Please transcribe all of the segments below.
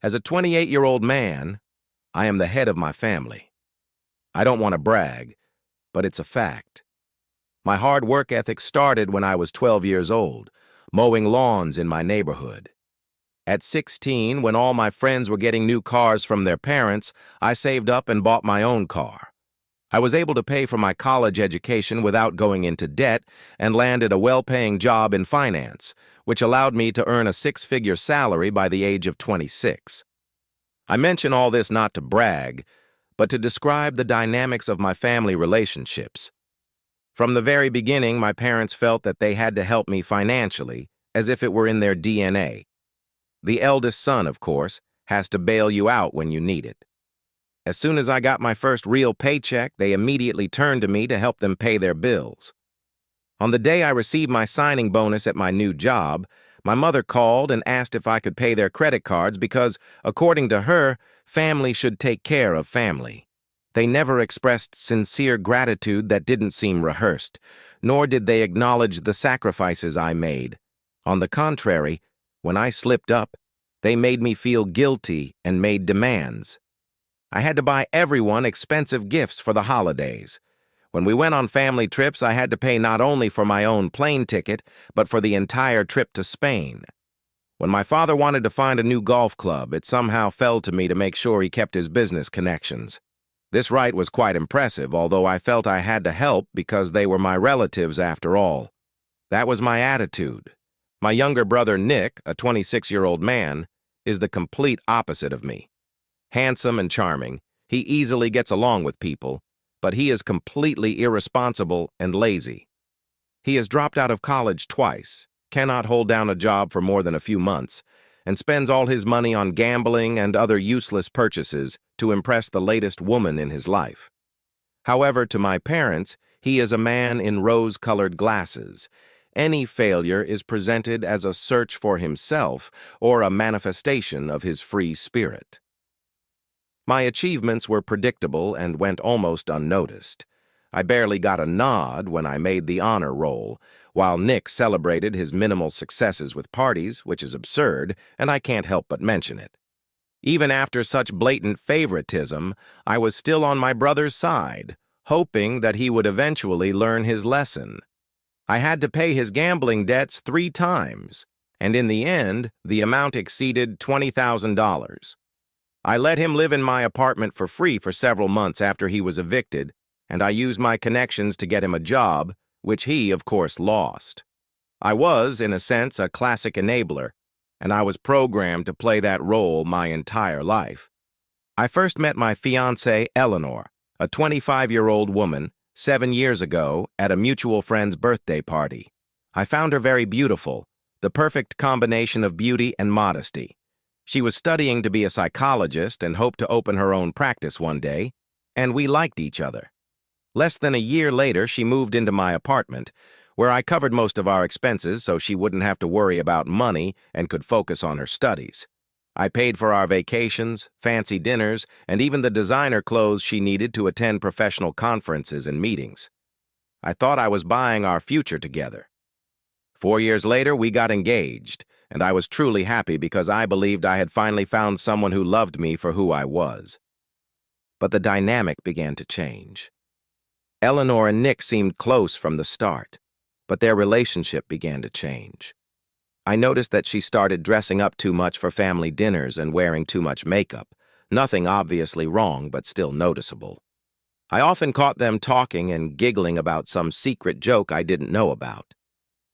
As a 28-year-old man, I am the head of my family. I don't want to brag, but it's a fact. My hard work ethic started when I was 12 years old, mowing lawns in my neighborhood. At 16, when all my friends were getting new cars from their parents, I saved up and bought my own car. I was able to pay for my college education without going into debt and landed a well-paying job in finance, which allowed me to earn a six-figure salary by the age of 26. I mention all this not to brag, but to describe the dynamics of my family relationships. From the very beginning, my parents felt that they had to help me financially, as if it were in their DNA. The eldest son, of course, has to bail you out when you need it. As soon as I got my first real paycheck, they immediately turned to me to help them pay their bills. On the day I received my signing bonus at my new job, my mother called and asked if I could pay their credit cards because, according to her, family should take care of family. They never expressed sincere gratitude that didn't seem rehearsed, nor did they acknowledge the sacrifices I made. On the contrary, when I slipped up, they made me feel guilty and made demands. I had to buy everyone expensive gifts for the holidays. When we went on family trips, I had to pay not only for my own plane ticket, but for the entire trip to Spain. When my father wanted to find a new golf club, it somehow fell to me to make sure he kept his business connections. This right was quite impressive, although I felt I had to help because they were my relatives after all. That was my attitude. My younger brother Nick, a 26-year-old man, is the complete opposite of me. Handsome and charming, he easily gets along with people, but he is completely irresponsible and lazy. He has dropped out of college twice, cannot hold down a job for more than a few months, and spends all his money on gambling and other useless purchases to impress the latest woman in his life. However, to my parents, he is a man in rose-colored glasses. Any failure is presented as a search for himself or a manifestation of his free spirit. My achievements were predictable and went almost unnoticed. I barely got a nod when I made the honor roll, while Nick celebrated his minimal successes with parties, which is absurd, and I can't help but mention it. Even after such blatant favoritism, I was still on my brother's side, hoping that he would eventually learn his lesson. I had to pay his gambling debts 3 times, and in the end, the amount exceeded $20,000. I let him live in my apartment for free for several months after he was evicted, and I used my connections to get him a job, which he, of course, lost. I was, in a sense, a classic enabler, and I was programmed to play that role my entire life. I first met my fiancée, Eleanor, a 25-year-old woman, 7 years ago at a mutual friend's birthday party. I found her very beautiful, the perfect combination of beauty and modesty. She was studying to be a psychologist and hoped to open her own practice one day, and we liked each other. Less than a year later, she moved into my apartment, where I covered most of our expenses so she wouldn't have to worry about money and could focus on her studies. I paid for our vacations, fancy dinners, and even the designer clothes she needed to attend professional conferences and meetings. I thought I was buying our future together. 4 years later, we got engaged, and I was truly happy because I believed I had finally found someone who loved me for who I was. But the dynamic began to change. Eleanor and Nick seemed close from the start, but their relationship began to change. I noticed that she started dressing up too much for family dinners and wearing too much makeup, nothing obviously wrong but still noticeable. I often caught them talking and giggling about some secret joke I didn't know about.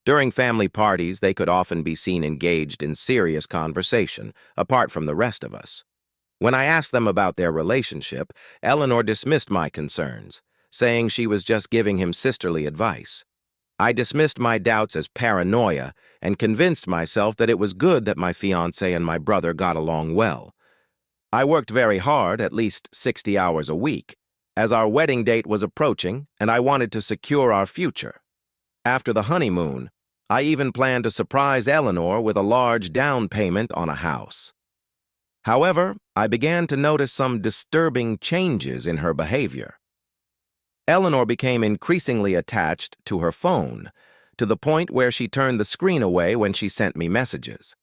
During family parties, they could often be seen engaged in serious conversation, apart from the rest of us. When I asked them about their relationship, Eleanor dismissed my concerns, saying she was just giving him sisterly advice. I dismissed my doubts as paranoia and convinced myself that it was good that my fiancé and my brother got along well. I worked very hard, at least 60 hours a week, as our wedding date was approaching and I wanted to secure our future. After the honeymoon, I even planned to surprise Eleanor with a large down payment on a house. However, I began to notice some disturbing changes in her behavior. Eleanor became increasingly attached to her phone, to the point where she turned the screen away when she sent me messages.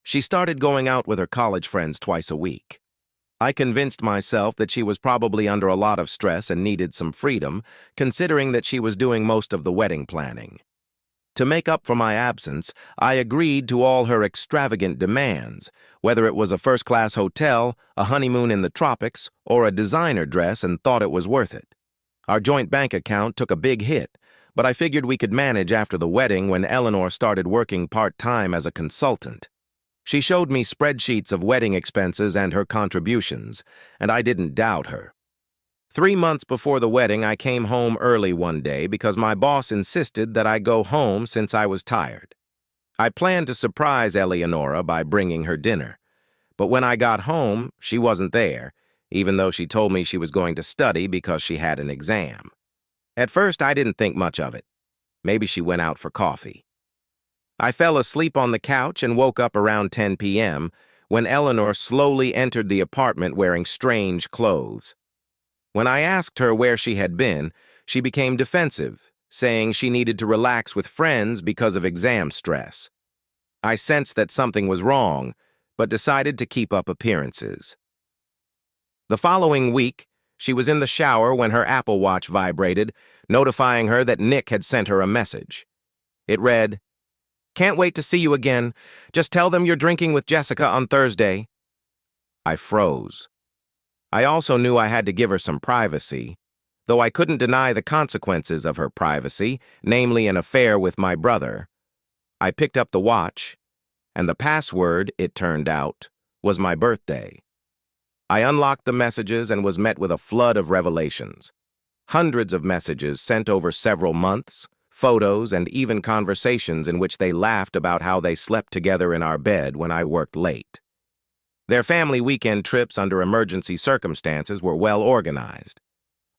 She started going out with her college friends twice a week. I convinced myself that she was probably under a lot of stress and needed some freedom, considering that she was doing most of the wedding planning. To make up for my absence, I agreed to all her extravagant demands, whether it was a first-class hotel, a honeymoon in the tropics, or a designer dress, and thought it was worth it. Our joint bank account took a big hit, but I figured we could manage after the wedding when Eleanor started working part-time as a consultant. She showed me spreadsheets of wedding expenses and her contributions, and I didn't doubt her. 3 months before the wedding, I came home early one day because my boss insisted that I go home since I was tired. I planned to surprise Eleonora by bringing her dinner, but when I got home, she wasn't there, even though she told me she was going to study because she had an exam. At first, I didn't think much of it. Maybe she went out for coffee. I fell asleep on the couch and woke up around 10 p.m. when Eleanor slowly entered the apartment wearing strange clothes. When I asked her where she had been, she became defensive, saying she needed to relax with friends because of exam stress. I sensed that something was wrong, but decided to keep up appearances. The following week, she was in the shower when her Apple Watch vibrated, notifying her that Nick had sent her a message. It read, "Can't wait to see you again. Just tell them you're drinking with Jessica on Thursday." I froze. I also knew I had to give her some privacy, though I couldn't deny the consequences of her privacy, namely an affair with my brother. I picked up the watch, and the password, it turned out, was my birthday. I unlocked the messages and was met with a flood of revelations. Hundreds of messages sent over several months, photos, and even conversations in which they laughed about how they slept together in our bed when I worked late. Their family weekend trips under emergency circumstances were well organized.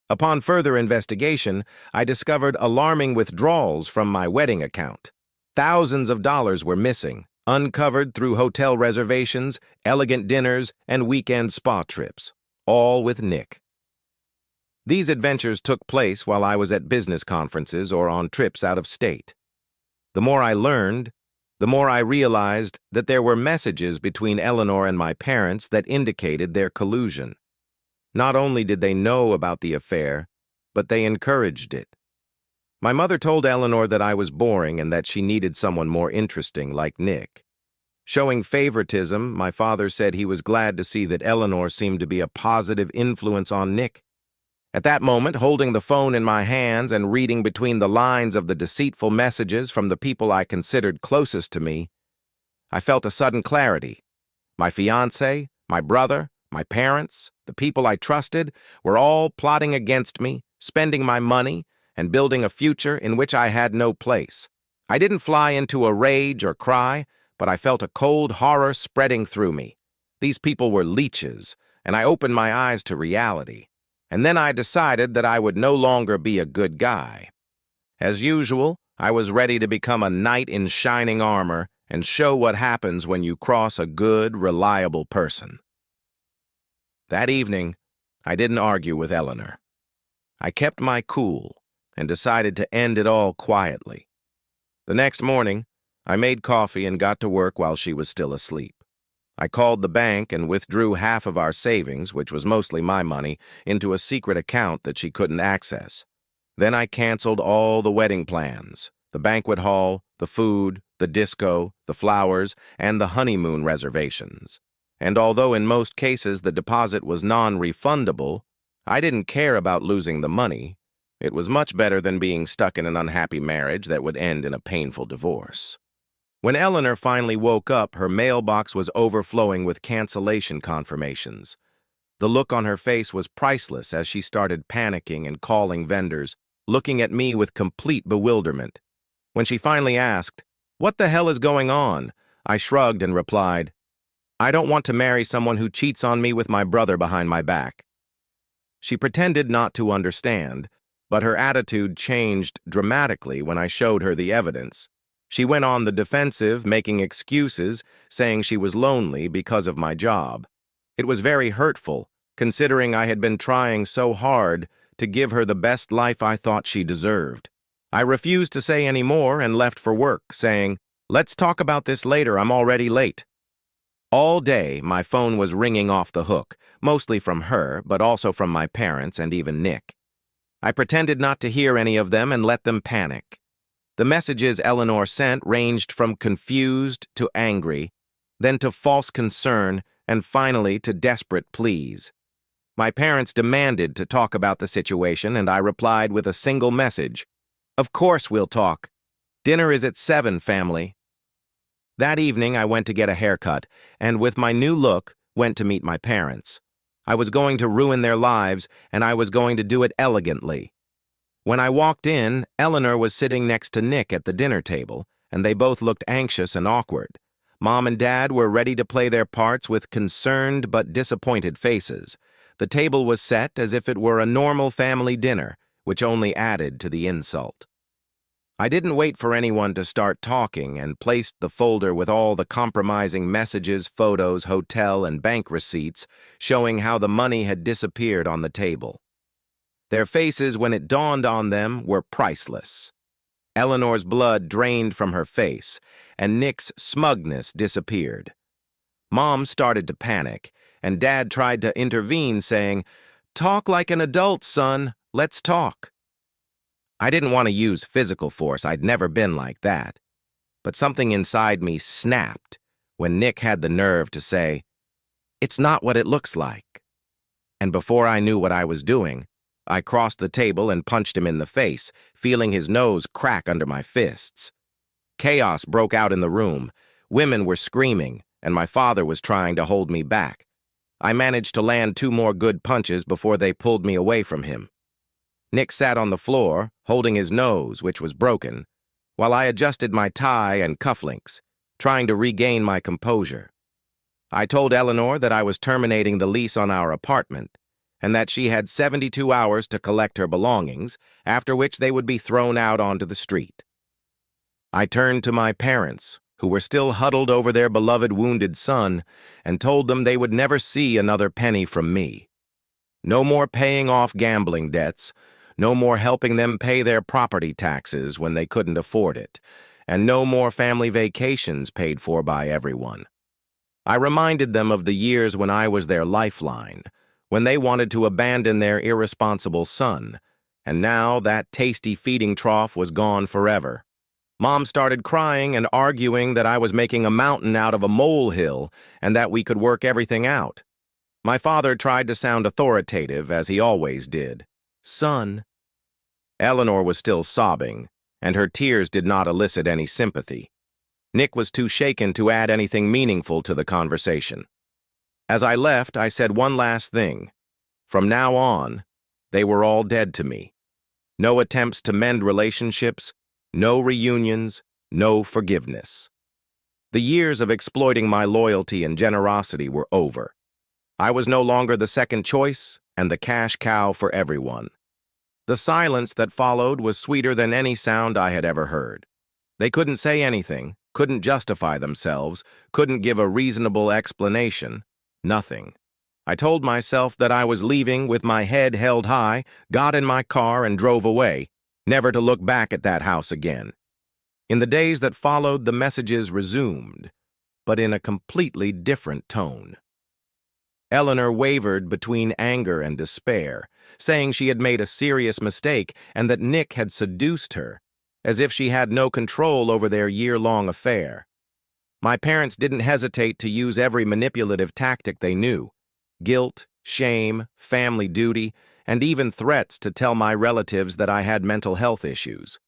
Upon further investigation, I discovered alarming withdrawals from my wedding account. Thousands of dollars were missing, uncovered through hotel reservations, elegant dinners, and weekend spa trips, all with Nick. These adventures took place while I was at business conferences or on trips out of state. The more I learned, the more I realized that there were messages between Eleanor and my parents that indicated their collusion. Not only did they know about the affair, but they encouraged it. My mother told Eleanor that I was boring and that she needed someone more interesting like Nick. Showing favoritism, my father said he was glad to see that Eleanor seemed to be a positive influence on Nick. At that moment, holding the phone in my hands and reading between the lines of the deceitful messages from the people I considered closest to me, I felt a sudden clarity. My fiancé, my brother, my parents, the people I trusted, were all plotting against me, spending my money, and building a future in which I had no place. I didn't fly into a rage or cry, but I felt a cold horror spreading through me. These people were leeches, and I opened my eyes to reality. And then I decided that I would no longer be a good guy. As usual, I was ready to become a knight in shining armor and show what happens when you cross a good, reliable person. That evening, I didn't argue with Eleanor. I kept my cool and decided to end it all quietly. The next morning, I made coffee and got to work while she was still asleep. I called the bank and withdrew half of our savings, which was mostly my money, into a secret account that she couldn't access. Then I canceled all the wedding plans, the banquet hall, the food, the disco, the flowers, and the honeymoon reservations. And although in most cases the deposit was non-refundable, I didn't care about losing the money. It was much better than being stuck in an unhappy marriage that would end in a painful divorce. When Eleanor finally woke up, her mailbox was overflowing with cancellation confirmations. The look on her face was priceless as she started panicking and calling vendors, looking at me with complete bewilderment. When she finally asked, "What the hell is going on?" I shrugged and replied, "I don't want to marry someone who cheats on me with my brother behind my back." She pretended not to understand, but her attitude changed dramatically when I showed her the evidence. She went on the defensive, making excuses, saying she was lonely because of my job. It was very hurtful, considering I had been trying so hard to give her the best life I thought she deserved. I refused to say any more and left for work, saying, "Let's talk about this later, I'm already late." All day, my phone was ringing off the hook, mostly from her, but also from my parents and even Nick. I pretended not to hear any of them and let them panic. The messages Eleanor sent ranged from confused to angry, then to false concern, and finally to desperate pleas. My parents demanded to talk about the situation, and I replied with a single message. "Of course we'll talk. Dinner is at 7, family." That evening, I went to get a haircut, and with my new look, went to meet my parents. I was going to ruin their lives, and I was going to do it elegantly. When I walked in, Eleanor was sitting next to Nick at the dinner table, and they both looked anxious and awkward. Mom and Dad were ready to play their parts with concerned but disappointed faces. The table was set as if it were a normal family dinner, which only added to the insult. I didn't wait for anyone to start talking and placed the folder with all the compromising messages, photos, hotel, and bank receipts showing how the money had disappeared on the table. Their faces, when it dawned on them, were priceless. Eleanor's blood drained from her face, and Nick's smugness disappeared. Mom started to panic, and Dad tried to intervene, saying, "Talk like an adult, son. Let's talk." I didn't want to use physical force. I'd never been like that. But something inside me snapped when Nick had the nerve to say, "It's not what it looks like." And before I knew what I was doing, I crossed the table and punched him in the face, feeling his nose crack under my fists. Chaos broke out in the room. Women were screaming, and my father was trying to hold me back. I managed to land 2 more good punches before they pulled me away from him. Nick sat on the floor, holding his nose, which was broken, while I adjusted my tie and cufflinks, trying to regain my composure. I told Eleanor that I was terminating the lease on our apartment, and that she had 72 hours to collect her belongings, after which they would be thrown out onto the street. I turned to my parents, who were still huddled over their beloved wounded son, and told them they would never see another penny from me. No more paying off gambling debts, no more helping them pay their property taxes when they couldn't afford it, and no more family vacations paid for by everyone. I reminded them of the years when I was their lifeline, when they wanted to abandon their irresponsible son, and now that tasty feeding trough was gone forever. Mom started crying and arguing that I was making a mountain out of a molehill and that we could work everything out. My father tried to sound authoritative, as he always did. "Son." Eleanor was still sobbing, and her tears did not elicit any sympathy. Nick was too shaken to add anything meaningful to the conversation. As I left, I said one last thing. From now on, they were all dead to me. No attempts to mend relationships, no reunions, no forgiveness. The years of exploiting my loyalty and generosity were over. I was no longer the second choice and the cash cow for everyone. The silence that followed was sweeter than any sound I had ever heard. They couldn't say anything, couldn't justify themselves, couldn't give a reasonable explanation. Nothing. I told myself that I was leaving with my head held high, got in my car and drove away, never to look back at that house again. In the days that followed, the messages resumed, but in a completely different tone. Eleanor wavered between anger and despair, saying she had made a serious mistake and that Nick had seduced her, as if she had no control over their year-long affair. My parents didn't hesitate to use every manipulative tactic they knew: guilt, shame, family duty, and even threats to tell my relatives that I had mental health issues.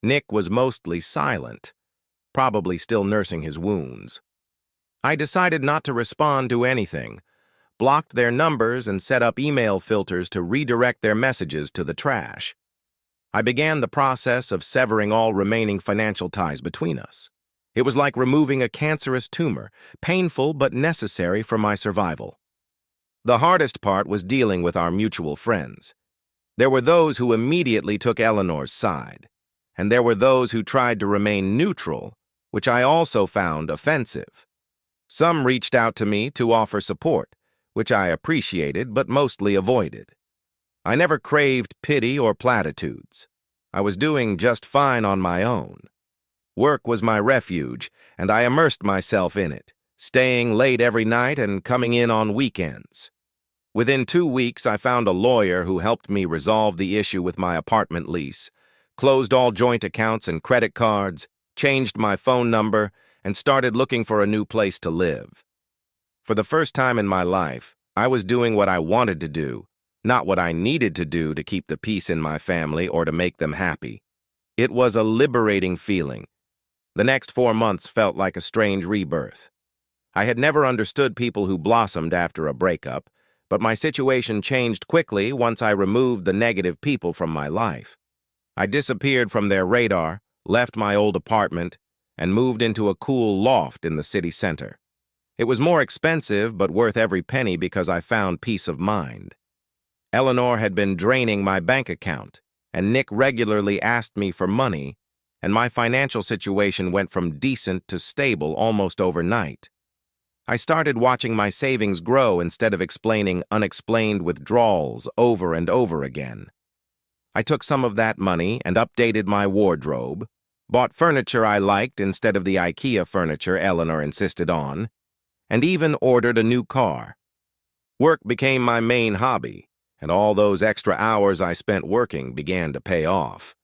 Nick was mostly silent, probably still nursing his wounds. I decided not to respond to anything, blocked their numbers, and set up email filters to redirect their messages to the trash. I began the process of severing all remaining financial ties between us. It was like removing a cancerous tumor, painful but necessary for my survival. The hardest part was dealing with our mutual friends. There were those who immediately took Eleanor's side, and there were those who tried to remain neutral, which I also found offensive. Some reached out to me to offer support, which I appreciated but mostly avoided. I never craved pity or platitudes. I was doing just fine on my own. Work was my refuge, and I immersed myself in it, staying late every night and coming in on weekends. Within 2 weeks, I found a lawyer who helped me resolve the issue with my apartment lease, closed all joint accounts and credit cards, changed my phone number, and started looking for a new place to live. For the first time in my life, I was doing what I wanted to do, not what I needed to do to keep the peace in my family or to make them happy. It was a liberating feeling. The next 4 months felt like a strange rebirth. I had never understood people who blossomed after a breakup, but my situation changed quickly once I removed the negative people from my life. I disappeared from their radar, left my old apartment, and moved into a cool loft in the city center. It was more expensive, but worth every penny because I found peace of mind. Eleanor had been draining my bank account, and Nick regularly asked me for money, and my financial situation went from decent to stable almost overnight. I started watching my savings grow instead of explaining unexplained withdrawals over and over again. I took some of that money and updated my wardrobe, bought furniture I liked instead of the IKEA furniture Eleanor insisted on, and even ordered a new car. Work became my main hobby, and all those extra hours I spent working began to pay off.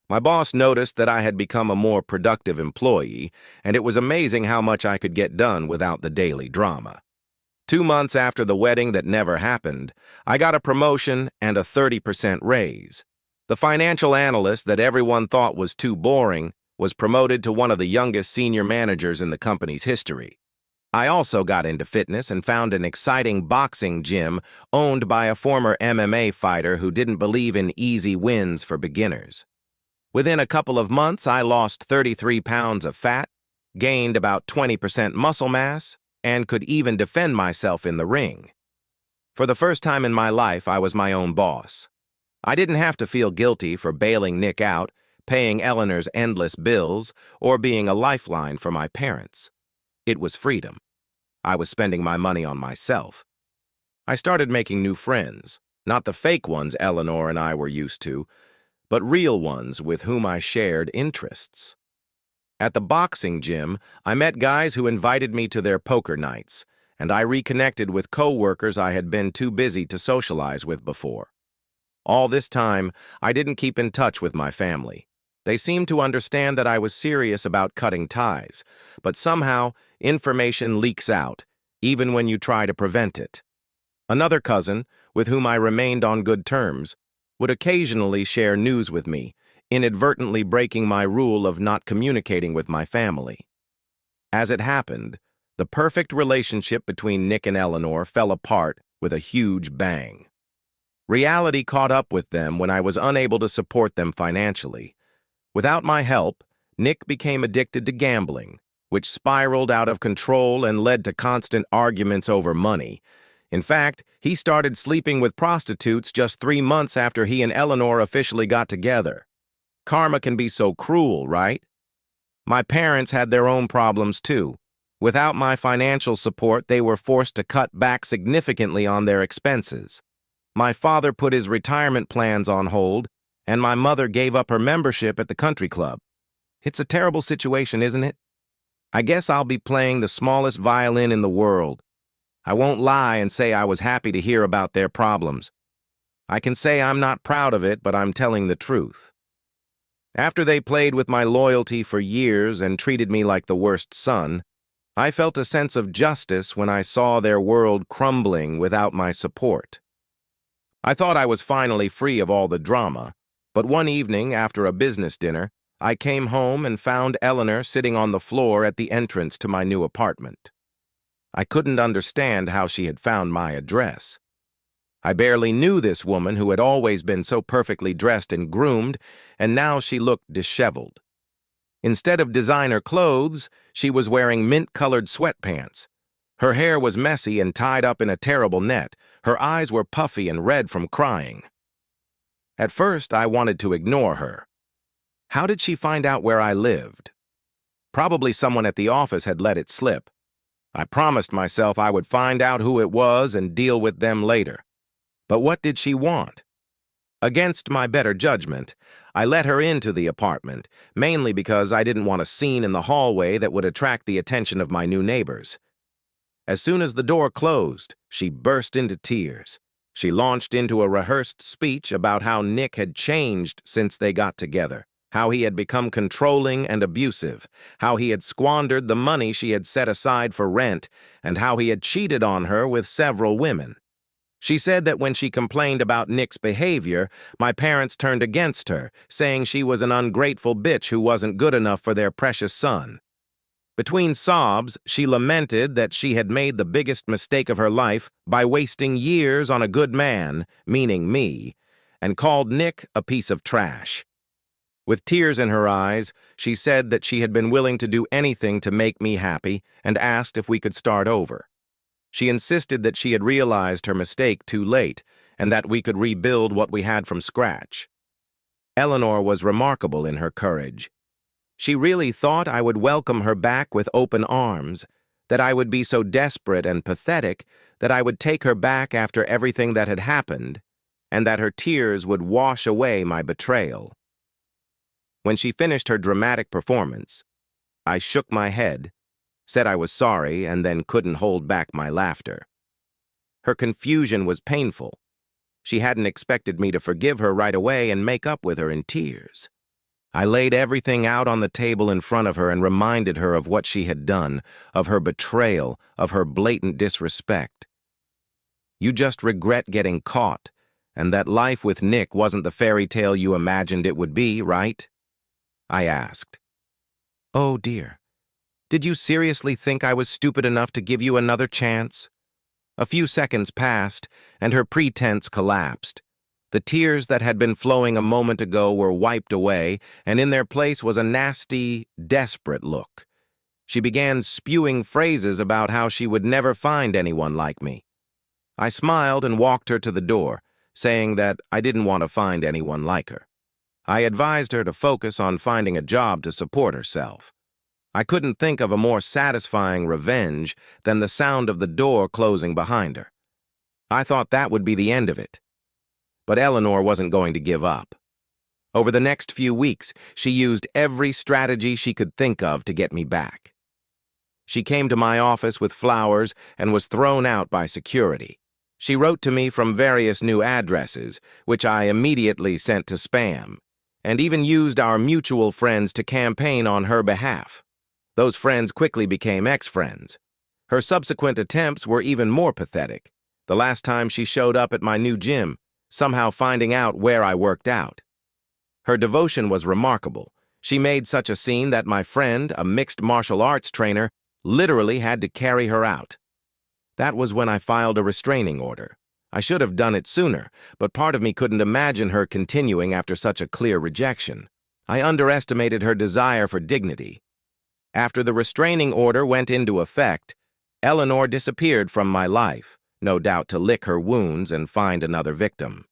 My boss noticed that I had become a more productive employee, and it was amazing how much I could get done without the daily drama. 2 months after the wedding that never happened, I got a promotion and a 30% raise. The financial analyst that everyone thought was too boring was promoted to one of the youngest senior managers in the company's history. I also got into fitness and found an exciting boxing gym owned by a former MMA fighter who didn't believe in easy wins for beginners. Within a couple of months, I lost 33 pounds of fat, gained about 20% muscle mass, and could even defend myself in the ring. For the first time in my life, I was my own boss. I didn't have to feel guilty for bailing Nick out, paying Eleanor's endless bills, or being a lifeline for my parents. It was freedom. I was spending my money on myself. I started making new friends, not the fake ones Eleanor and I were used to, but real ones with whom I shared interests. At the boxing gym, I met guys who invited me to their poker nights, and I reconnected with co-workers I had been too busy to socialize with before. All this time, I didn't keep in touch with my family. They seemed to understand that I was serious about cutting ties, but somehow information leaks out, even when you try to prevent it. Another cousin, with whom I remained on good terms, would occasionally share news with me, inadvertently breaking my rule of not communicating with my family. As it happened, the perfect relationship between Nick and Eleanor fell apart with a huge bang. Reality caught up with them when I was unable to support them financially. Without my help, Nick became addicted to gambling, which spiraled out of control and led to constant arguments over money. In fact, he started sleeping with prostitutes just 3 months after he and Eleanor officially got together. Karma can be so cruel, right? My parents had their own problems too. Without my financial support, they were forced to cut back significantly on their expenses. My father put his retirement plans on hold, and my mother gave up her membership at the country club. It's a terrible situation, isn't it? I guess I'll be playing the smallest violin in the world. I won't lie and say I was happy to hear about their problems. I can say I'm not proud of it, but I'm telling the truth. After they played with my loyalty for years and treated me like the worst son, I felt a sense of justice when I saw their world crumbling without my support. I thought I was finally free of all the drama, but one evening after a business dinner, I came home and found Eleanor sitting on the floor at the entrance to my new apartment. I couldn't understand how she had found my address. I barely knew this woman who had always been so perfectly dressed and groomed, and now she looked disheveled. Instead of designer clothes, she was wearing mint-colored sweatpants. Her hair was messy and tied up in a terrible net. Her eyes were puffy and red from crying. At first, I wanted to ignore her. How did she find out where I lived? Probably someone at the office had let it slip. I promised myself I would find out who it was and deal with them later. But what did she want? Against my better judgment, I let her into the apartment, mainly because I didn't want a scene in the hallway that would attract the attention of my new neighbors. As soon as the door closed, she burst into tears. She launched into a rehearsed speech about how Nick had changed since they got together, how he had become controlling and abusive, how he had squandered the money she had set aside for rent, and how he had cheated on her with several women. She said that when she complained about Nick's behavior, my parents turned against her, saying she was an ungrateful bitch who wasn't good enough for their precious son. Between sobs, she lamented that she had made the biggest mistake of her life by wasting years on a good man, meaning me, and called Nick a piece of trash. With tears in her eyes, she said that she had been willing to do anything to make me happy and asked if we could start over. She insisted that she had realized her mistake too late and that we could rebuild what we had from scratch. Eleanor was remarkable in her courage. She really thought I would welcome her back with open arms, that I would be so desperate and pathetic that I would take her back after everything that had happened, and that her tears would wash away my betrayal. When she finished her dramatic performance, I shook my head, said I was sorry, and then couldn't hold back my laughter. Her confusion was painful. She hadn't expected me to forgive her right away and make up with her in tears. I laid everything out on the table in front of her and reminded her of what she had done, of her betrayal, of her blatant disrespect. You just regret getting caught, and that life with Nick wasn't the fairy tale you imagined it would be, right? I asked. Oh, dear. Did you seriously think I was stupid enough to give you another chance? A few seconds passed, and her pretense collapsed. The tears that had been flowing a moment ago were wiped away, and in their place was a nasty, desperate look. She began spewing phrases about how she would never find anyone like me. I smiled and walked her to the door, saying that I didn't want to find anyone like her. I advised her to focus on finding a job to support herself. I couldn't think of a more satisfying revenge than the sound of the door closing behind her. I thought that would be the end of it. But Eleanor wasn't going to give up. Over the next few weeks, she used every strategy she could think of to get me back. She came to my office with flowers and was thrown out by security. She wrote to me from various new addresses, which I immediately sent to spam, and even used our mutual friends to campaign on her behalf. Those friends quickly became ex-friends. Her subsequent attempts were even more pathetic. The last time she showed up at my new gym, somehow finding out where I worked out. Her devotion was remarkable. She made such a scene that my friend, a mixed martial arts trainer, literally had to carry her out. That was when I filed a restraining order. I should have done it sooner, but part of me couldn't imagine her continuing after such a clear rejection. I underestimated her desire for dignity. After the restraining order went into effect, Eleanor disappeared from my life, no doubt to lick her wounds and find another victim.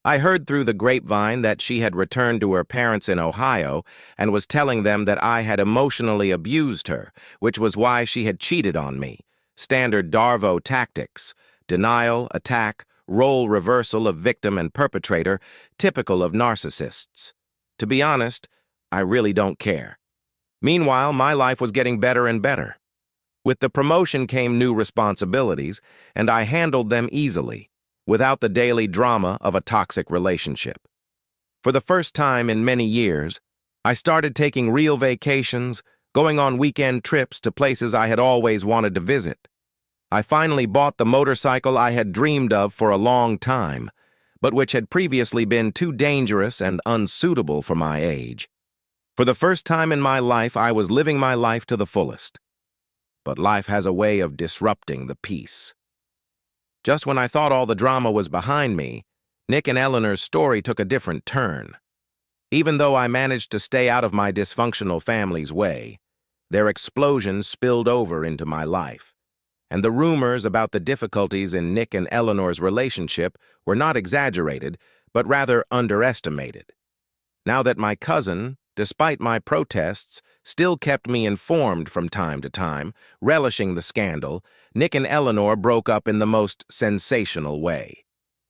I heard through the grapevine that she had returned to her parents in Ohio and was telling them that I had emotionally abused her, which was why she had cheated on me. Standard Darvo tactics: denial, attack, role reversal of victim and perpetrator, typical of narcissists. To be honest, I really don't care. Meanwhile, my life was getting better and better. With the promotion came new responsibilities, and I handled them easily, without the daily drama of a toxic relationship. For the first time in many years, I started taking real vacations, going on weekend trips to places I had always wanted to visit. I finally bought the motorcycle I had dreamed of for a long time, but which had previously been too dangerous and unsuitable for my age. For the first time in my life, I was living my life to the fullest. But life has a way of disrupting the peace. Just when I thought all the drama was behind me, Nick and Eleanor's story took a different turn. Even though I managed to stay out of my dysfunctional family's way, their explosion spilled over into my life. And the rumors about the difficulties in Nick and Eleanor's relationship were not exaggerated, but rather underestimated. Now that my cousin, despite my protests, still kept me informed from time to time, relishing the scandal, Nick and Eleanor broke up in the most sensational way.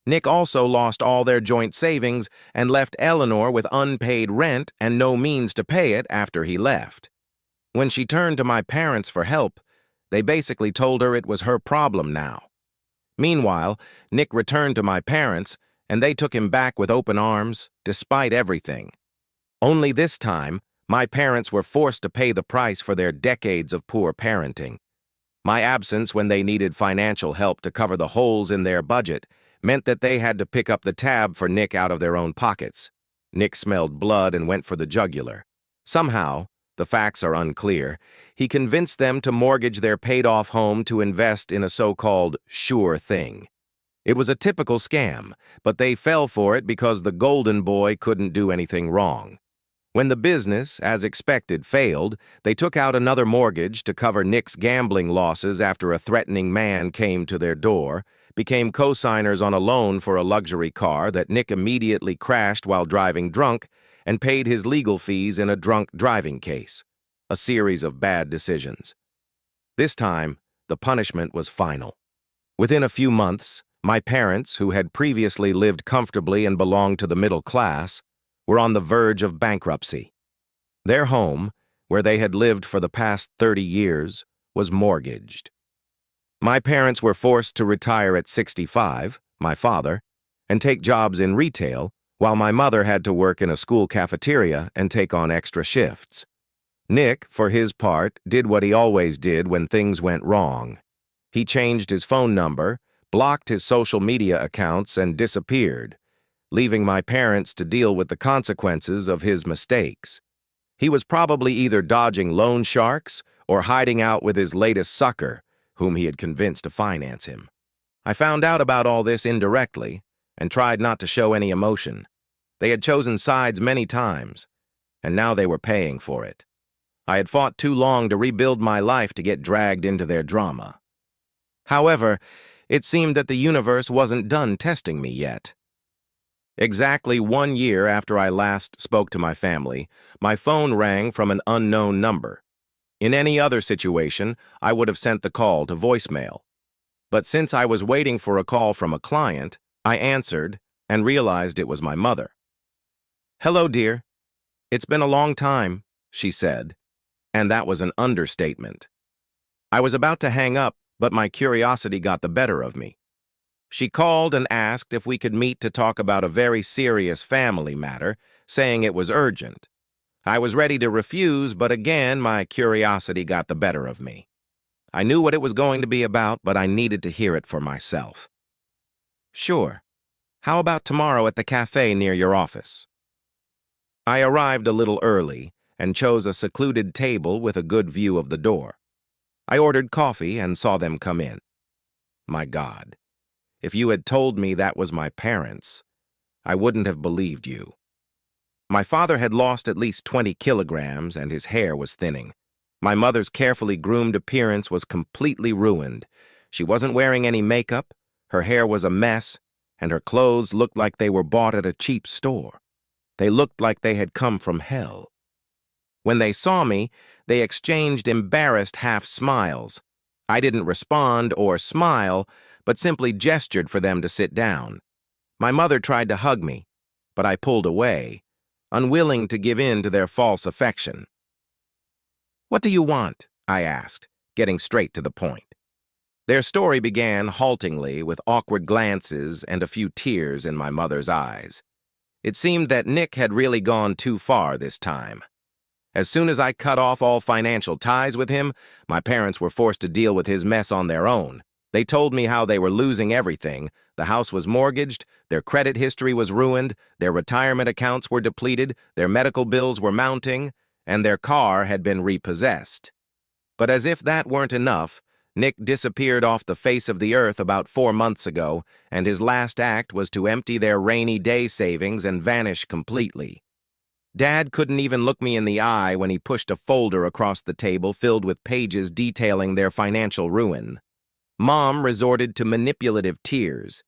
Nick also lost all their joint savings and left Eleanor with unpaid rent and no means to pay it after he left. When she turned to my parents for help, They basically told her it was her problem now. Meanwhile, Nick returned to my parents, and they took him back with open arms, despite everything. Only this time, my parents were forced to pay the price for their decades of poor parenting. My absence when they needed financial help to cover the holes in their budget meant that they had to pick up the tab for Nick out of their own pockets. Nick smelled blood and went for the jugular. Somehow, the facts are unclear, he convinced them to mortgage their paid-off home to invest in a so-called sure thing. It was a typical scam, but they fell for it because the golden boy couldn't do anything wrong. When the business, as expected, failed, they took out another mortgage to cover Nick's gambling losses after a threatening man came to their door, became co-signers on a loan for a luxury car that Nick immediately crashed while driving drunk, and paid his legal fees in a drunk driving case. A series of bad decisions. This time, the punishment was final. Within a few months, my parents, who had previously lived comfortably and belonged to the middle class, were on the verge of bankruptcy. Their home, where they had lived for the past 30 years, was mortgaged. My parents were forced to retire at 65, my father, and take jobs in retail, while my mother had to work in a school cafeteria and take on extra shifts. Nick, for his part, did what he always did when things went wrong. He changed his phone number, blocked his social media accounts, and disappeared, leaving my parents to deal with the consequences of his mistakes. He was probably either dodging loan sharks or hiding out with his latest sucker, whom he had convinced to finance him. I found out about all this indirectly and tried not to show any emotion. They had chosen sides many times, and now they were paying for it. I had fought too long to rebuild my life to get dragged into their drama. However, it seemed that the universe wasn't done testing me yet. Exactly 1 year after I last spoke to my family, my phone rang from an unknown number. In any other situation, I would have sent the call to voicemail. But since I was waiting for a call from a client, I answered and realized it was my mother. "Hello, dear. It's been a long time," she said, and that was an understatement. I was about to hang up, but my curiosity got the better of me. She called and asked if we could meet to talk about a very serious family matter, saying it was urgent. I was ready to refuse, but again, my curiosity got the better of me. I knew what it was going to be about, but I needed to hear it for myself. "Sure. How about tomorrow at the cafe near your office?" I arrived a little early and chose a secluded table with a good view of the door. I ordered coffee and saw them come in. My God, if you had told me that was my parents, I wouldn't have believed you. My father had lost at least 20 kilograms and his hair was thinning. My mother's carefully groomed appearance was completely ruined. She wasn't wearing any makeup, her hair was a mess, and her clothes looked like they were bought at a cheap store. They looked like they had come from hell. When they saw me, they exchanged embarrassed half-smiles. I didn't respond or smile, but simply gestured for them to sit down. My mother tried to hug me, but I pulled away, unwilling to give in to their false affection. "What do you want?" I asked, getting straight to the point. Their story began haltingly with awkward glances and a few tears in my mother's eyes. It seemed that Nick had really gone too far this time. As soon as I cut off all financial ties with him, my parents were forced to deal with his mess on their own. They told me how they were losing everything. The house was mortgaged, their credit history was ruined, their retirement accounts were depleted, their medical bills were mounting, and their car had been repossessed. But as if that weren't enough, Nick disappeared off the face of the earth about 4 months ago, and his last act was to empty their rainy day savings and vanish completely. Dad couldn't even look me in the eye when he pushed a folder across the table filled with pages detailing their financial ruin. Mom resorted to manipulative tears.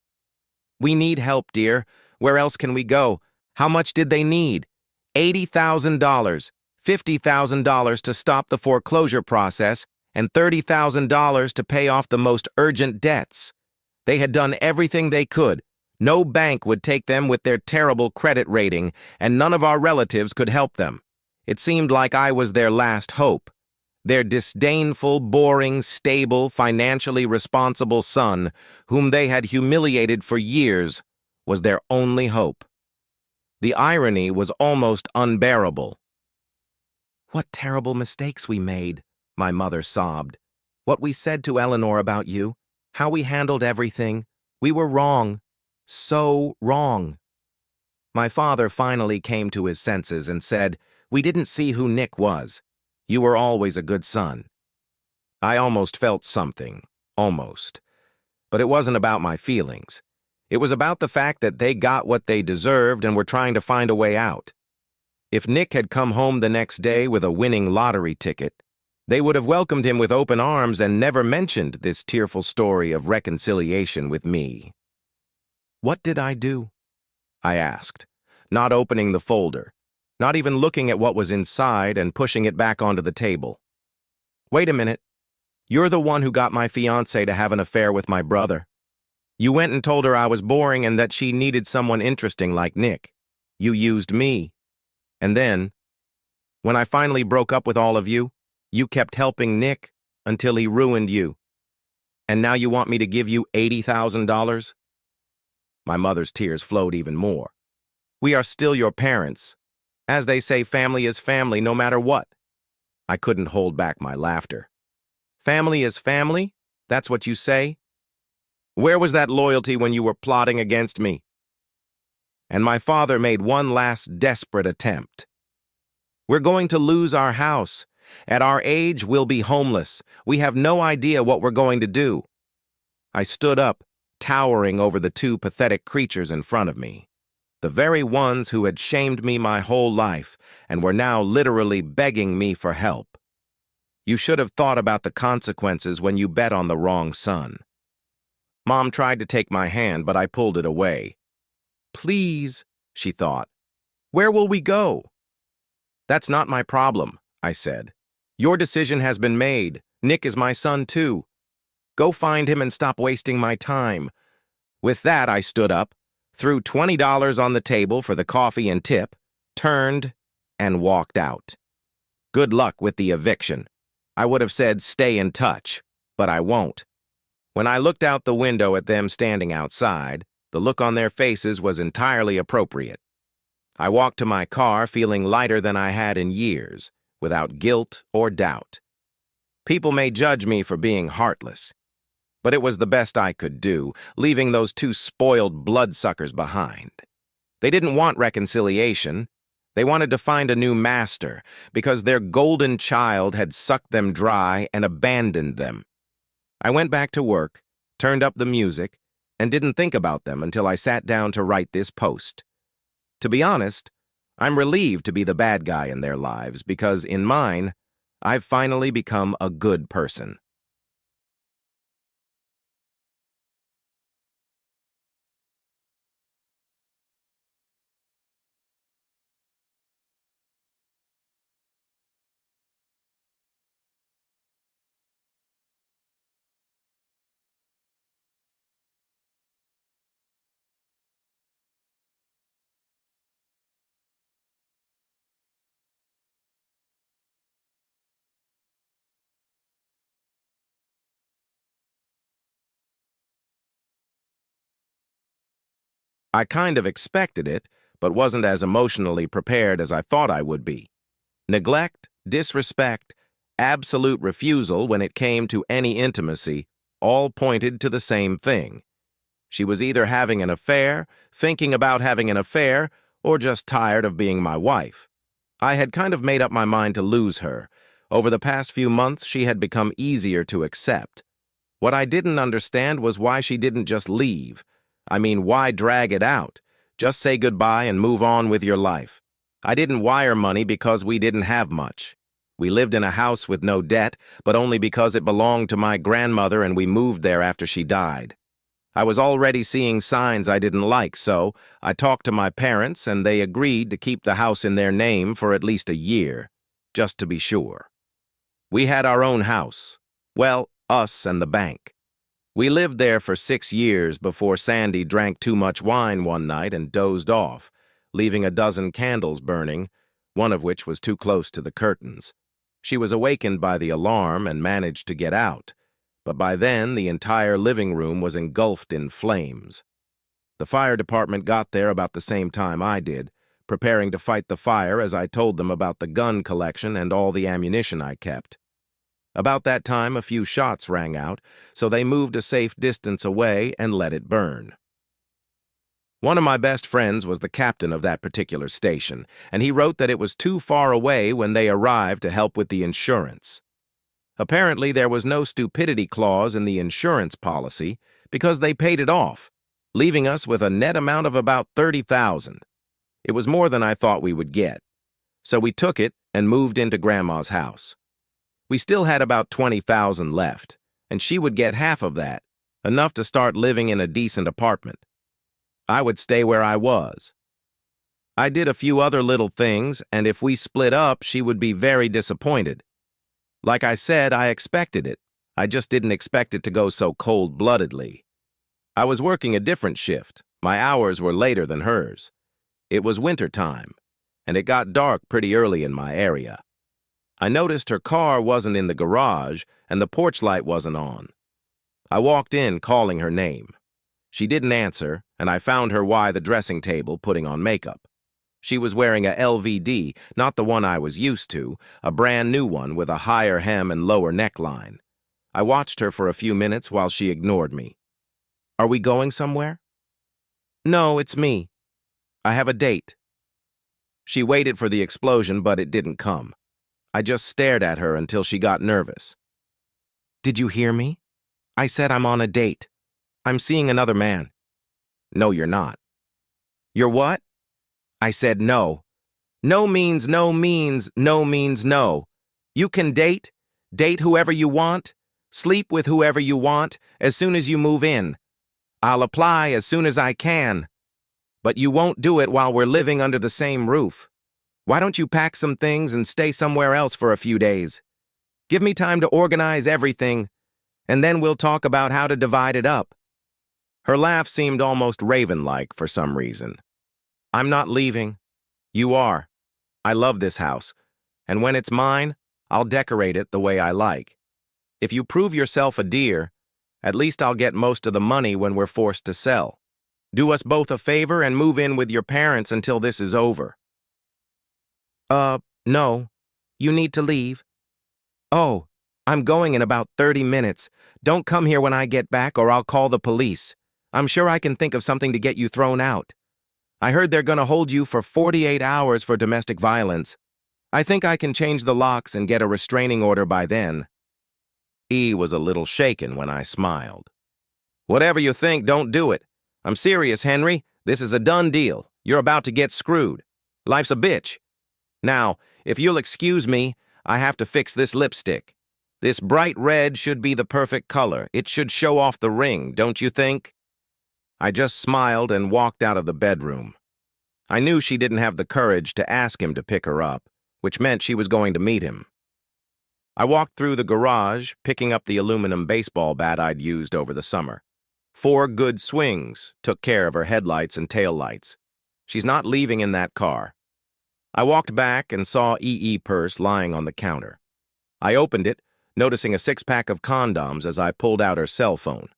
"We need help, dear. Where else can we go? How much did they need? $80,000, $50,000 to stop the foreclosure process, and $30,000 to pay off the most urgent debts. They had done everything they could. No bank would take them with their terrible credit rating, and none of our relatives could help them. It seemed like I was their last hope. Their disdainful, boring, stable, financially responsible son, whom they had humiliated for years, was their only hope. The irony was almost unbearable. "What terrible mistakes we made," my mother sobbed. "What we said to Eleanor about you, how we handled everything. We were wrong. So wrong." My father finally came to his senses and said, "We didn't see who Nick was. You were always a good son." I almost felt something. Almost. But it wasn't about my feelings. It was about the fact that they got what they deserved and were trying to find a way out. If Nick had come home the next day with a winning lottery ticket, they would have welcomed him with open arms and never mentioned this tearful story of reconciliation with me. "What did I do?" I asked, not opening the folder, not even looking at what was inside and pushing it back onto the table. "Wait a minute. You're the one who got my fiancée to have an affair with my brother. You went and told her I was boring and that she needed someone interesting like Nick. You used me. And then, when I finally broke up with all of you, you kept helping Nick until he ruined you. And now you want me to give you $80,000? My mother's tears flowed even more. "We are still your parents. As they say, family is family no matter what." I couldn't hold back my laughter. "Family is family? That's what you say? Where was that loyalty when you were plotting against me?" And my father made one last desperate attempt. "We're going to lose our house. At our age, we'll be homeless. We have no idea what we're going to do." I stood up, towering over the two pathetic creatures in front of me, the very ones who had shamed me my whole life and were now literally begging me for help. "You should have thought about the consequences when you bet on the wrong son." Mom tried to take my hand, but I pulled it away. "Please," she thought. "Where will we go?" "That's not my problem," I said. "Your decision has been made. Nick is my son too. Go find him and stop wasting my time." With that, I stood up, threw $20 on the table for the coffee and tip, turned, and walked out. Good luck with the eviction. I would have said stay in touch, but I won't. When I looked out the window at them standing outside, the look on their faces was entirely appropriate. I walked to my car feeling lighter than I had in years, without guilt or doubt. People may judge me for being heartless, but it was the best I could do, leaving those two spoiled bloodsuckers behind. They didn't want reconciliation. They wanted to find a new master, because their golden child had sucked them dry and abandoned them. I went back to work, turned up the music, and didn't think about them until I sat down to write this post. To be honest, I'm relieved to be the bad guy in their lives, because in mine, I've finally become a good person. I kind of expected it, but wasn't as emotionally prepared as I thought I would be. Neglect, disrespect, absolute refusal when it came to any intimacy all pointed to the same thing. She was either having an affair, thinking about having an affair, or just tired of being my wife. I had kind of made up my mind to lose her. Over the past few months, she had become easier to accept. What I didn't understand was why she didn't just leave. I mean, why drag it out? Just say goodbye and move on with your life. I didn't wire money because we didn't have much. We lived in a house with no debt, but only because it belonged to my grandmother and we moved there after she died. I was already seeing signs I didn't like, so I talked to my parents and they agreed to keep the house in their name for at least a year, just to be sure. We had our own house. Well, us and the bank. We lived there for 6 years before Sandy drank too much wine one night and dozed off, leaving a dozen candles burning, one of which was too close to the curtains. She was awakened by the alarm and managed to get out, but by then the entire living room was engulfed in flames. The fire department got there about the same time I did, preparing to fight the fire as I told them about the gun collection and all the ammunition I kept. About that time, a few shots rang out, so they moved a safe distance away and let it burn. One of my best friends was the captain of that particular station, and he wrote that it was too far away when they arrived to help with the insurance. Apparently, there was no stupidity clause in the insurance policy because they paid it off, leaving us with a net amount of about $30,000. It was more than I thought we would get, so we took it and moved into Grandma's house. We still had about $20,000 left, and she would get half of that, enough to start living in a decent apartment. I would stay where I was. I did a few other little things, and if we split up, she would be very disappointed. Like I said, I expected it. I just didn't expect it to go so cold-bloodedly. I was working a different shift. My hours were later than hers. It was winter time, and it got dark pretty early in my area. I noticed her car wasn't in the garage, and the porch light wasn't on. I walked in calling her name. She didn't answer, and I found her by the dressing table putting on makeup. She was wearing a LVD, not the one I was used to, a brand new one with a higher hem and lower neckline. I watched her for a few minutes while she ignored me. "Are we going somewhere?" "No, it's me. I have a date." She waited for the explosion, but it didn't come. I just stared at her until she got nervous. "Did you hear me? I said I'm on a date. I'm seeing another man." "No, you're not." "You're what?" I said no. No means no means no means no. You can date whoever you want, sleep with whoever you want as soon as you move in. I'll apply as soon as I can. But you won't do it while we're living under the same roof. Why don't you pack some things and stay somewhere else for a few days? Give me time to organize everything, and then we'll talk about how to divide it up. Her laugh seemed almost raven-like for some reason. "I'm not leaving. You are. I love this house, and when it's mine, I'll decorate it the way I like. If you prove yourself a dear, at least I'll get most of the money when we're forced to sell. Do us both a favor and move in with your parents until this is over." No. You need to leave." "Oh, I'm going in about 30 minutes. Don't come here when I get back or I'll call the police. I'm sure I can think of something to get you thrown out. I heard they're going to hold you for 48 hours for domestic violence. I think I can change the locks and get a restraining order by then." E was a little shaken when I smiled. "Whatever you think, don't do it. I'm serious, Henry. This is a done deal. You're about to get screwed. Life's a bitch. Now, if you'll excuse me, I have to fix this lipstick. This bright red should be the perfect color. It should show off the ring, don't you think?" I just smiled and walked out of the bedroom. I knew she didn't have the courage to ask him to pick her up, which meant she was going to meet him. I walked through the garage, picking up the aluminum baseball bat I'd used over the summer. 4 good swings took care of her headlights and taillights. She's not leaving in that car. I walked back and saw EE purse lying on the counter. I opened it, noticing a 6-pack of condoms as I pulled out her cell phone.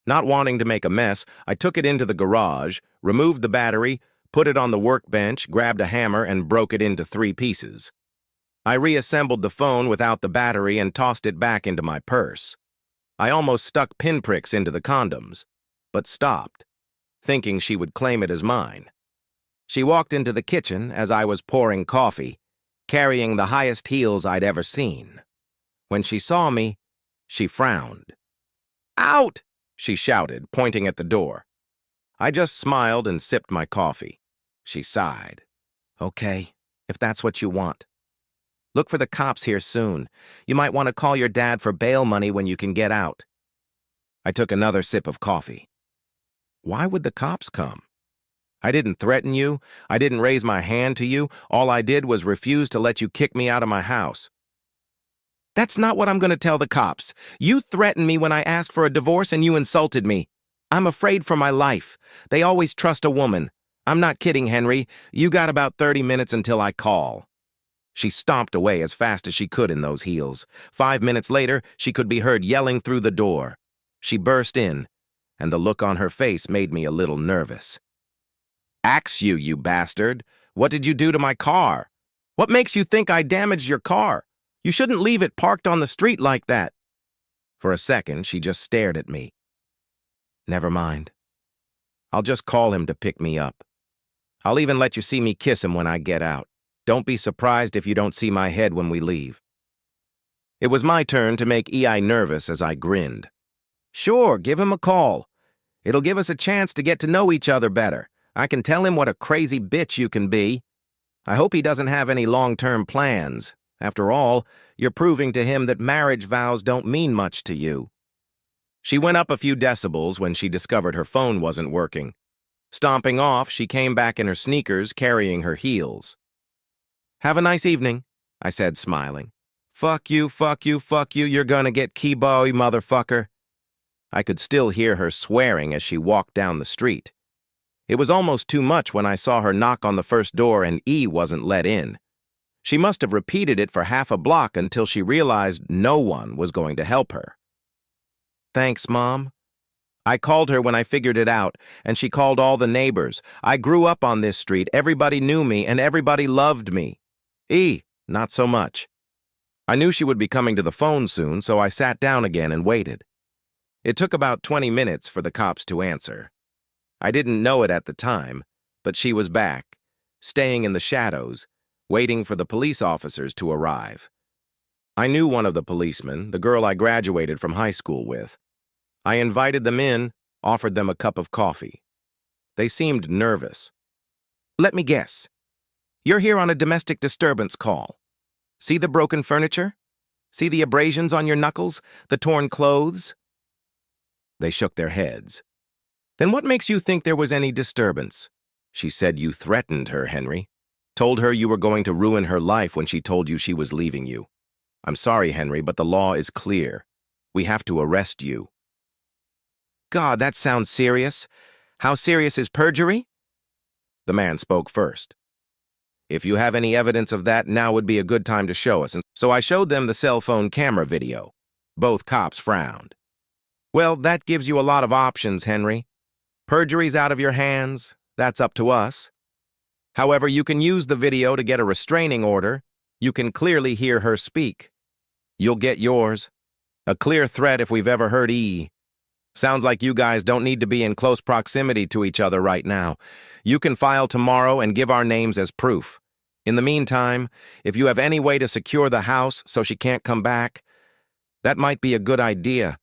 Not wanting to make a mess, I took it into the garage, removed the battery, put it on the workbench, grabbed a hammer, and broke it into 3 pieces. I reassembled the phone without the battery and tossed it back into my purse. I almost stuck pinpricks into the condoms, but stopped, thinking she would claim it as mine. She walked into the kitchen as I was pouring coffee, carrying the highest heels I'd ever seen. When she saw me, she frowned. "Out!" she shouted, pointing at the door. I just smiled and sipped my coffee. She sighed. "Okay, if that's what you want. Look for the cops here soon. You might want to call your dad for bail money when you can get out." I took another sip of coffee. Why would the cops come? I didn't threaten you. I didn't raise my hand to you. All I did was refuse to let you kick me out of my house. "That's not what I'm going to tell the cops. You threatened me when I asked for a divorce and you insulted me. I'm afraid for my life. They always trust a woman. I'm not kidding, Henry. You got about 30 minutes until I call." She stomped away as fast as she could in those heels. 5 minutes later, she could be heard yelling through the door. She burst in, and the look on her face made me a little nervous. "Axe you, you bastard! What did you do to my car? What makes you think I damaged your car? You shouldn't leave it parked on the street like that." For a second, she just stared at me. "Never mind. I'll just call him to pick me up. I'll even let you see me kiss him when I get out. Don't be surprised if you don't see my head when we leave." It was my turn to make EI nervous as I grinned. "Sure, give him a call. It'll give us a chance to get to know each other better. I can tell him what a crazy bitch you can be. I hope he doesn't have any long-term plans. After all, you're proving to him that marriage vows don't mean much to you." She went up a few decibels when she discovered her phone wasn't working. Stomping off, she came back in her sneakers, carrying her heels. "Have a nice evening," I said, smiling. "Fuck you, fuck you, fuck you, you're gonna get keyboy, motherfucker." I could still hear her swearing as she walked down the street. It was almost too much when I saw her knock on the first door and E wasn't let in. She must have repeated it for half a block until she realized no one was going to help her. "Thanks, Mom." I called her when I figured it out, and she called all the neighbors. I grew up on this street, everybody knew me, and everybody loved me. E, not so much. I knew she would be coming to the phone soon, so I sat down again and waited. It took about 20 minutes for the cops to answer. I didn't know it at the time, but she was back, staying in the shadows, waiting for the police officers to arrive. I knew one of the policemen, the girl I graduated from high school with. I invited them in, offered them a cup of coffee. They seemed nervous. "Let me guess. You're here on a domestic disturbance call. See the broken furniture? See the abrasions on your knuckles? The torn clothes?" They shook their heads. "Then what makes you think there was any disturbance?" "She said you threatened her, Henry. Told her you were going to ruin her life when she told you she was leaving you. I'm sorry, Henry, but the law is clear. We have to arrest you." "God, that sounds serious. How serious is perjury?" The man spoke first. "If you have any evidence of that, now would be a good time to show us." And so I showed them the cell phone camera video. Both cops frowned. "Well, that gives you a lot of options, Henry. Perjury's out of your hands. That's up to us. However, you can use the video to get a restraining order. You can clearly hear her speak. You'll get yours. A clear threat if we've ever heard E. Sounds like you guys don't need to be in close proximity to each other right now. You can file tomorrow and give our names as proof. In the meantime, if you have any way to secure the house so she can't come back, that might be a good idea.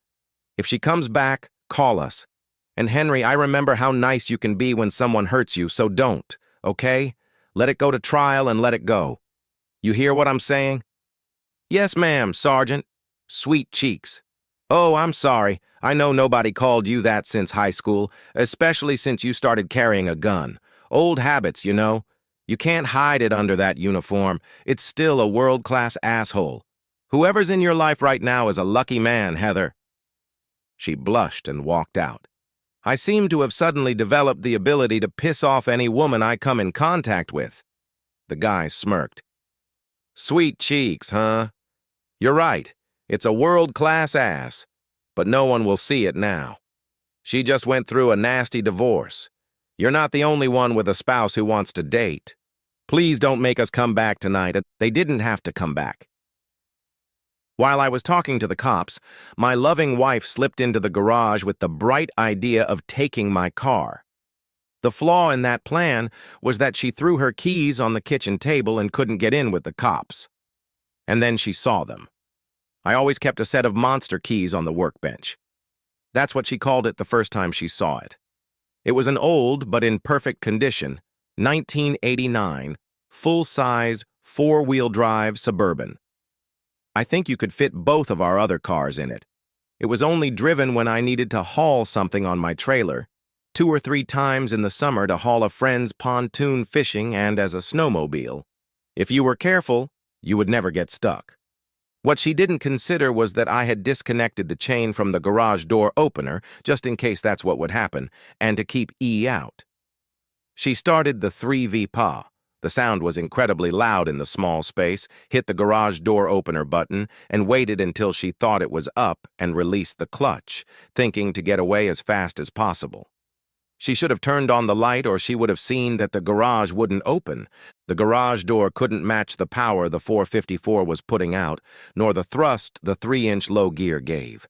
If she comes back, call us. And Henry, I remember how nice you can be when someone hurts you, so don't, okay? Let it go to trial and let it go. You hear what I'm saying?" "Yes, ma'am, Sergeant." Sweet cheeks. "Oh, I'm sorry. I know nobody called you that since high school, especially since you started carrying a gun. Old habits, you know. You can't hide it under that uniform. It's still a world-class asshole. Whoever's in your life right now is a lucky man, Heather." She blushed and walked out. I seemed to have suddenly developed the ability to piss off any woman I come in contact with. The guy smirked. "Sweet cheeks, huh? You're right. It's a world-class ass. But no one will see it now. She just went through a nasty divorce. You're not the only one with a spouse who wants to date. Please don't make us come back tonight." They didn't have to come back. While I was talking to the cops, my loving wife slipped into the garage with the bright idea of taking my car. The flaw in that plan was that she threw her keys on the kitchen table and couldn't get in with the cops. And then she saw them. I always kept a set of monster keys on the workbench. That's what she called it the first time she saw it. It was an old, but in perfect condition, 1989, full-size, four-wheel drive Suburban. I think you could fit both of our other cars in it. It was only driven when I needed to haul something on my trailer, 2 or 3 times in the summer to haul a friend's pontoon fishing and as a snowmobile. If you were careful, you would never get stuck. What she didn't consider was that I had disconnected the chain from the garage door opener, just in case that's what would happen, and to keep E out. She started the 3V-PA, The sound was incredibly loud in the small space, hit the garage door opener button, and waited until she thought it was up and released the clutch, thinking to get away as fast as possible. She should have turned on the light or she would have seen that the garage wouldn't open. The garage door couldn't match the power the 454 was putting out, nor the thrust the 3-inch low gear gave.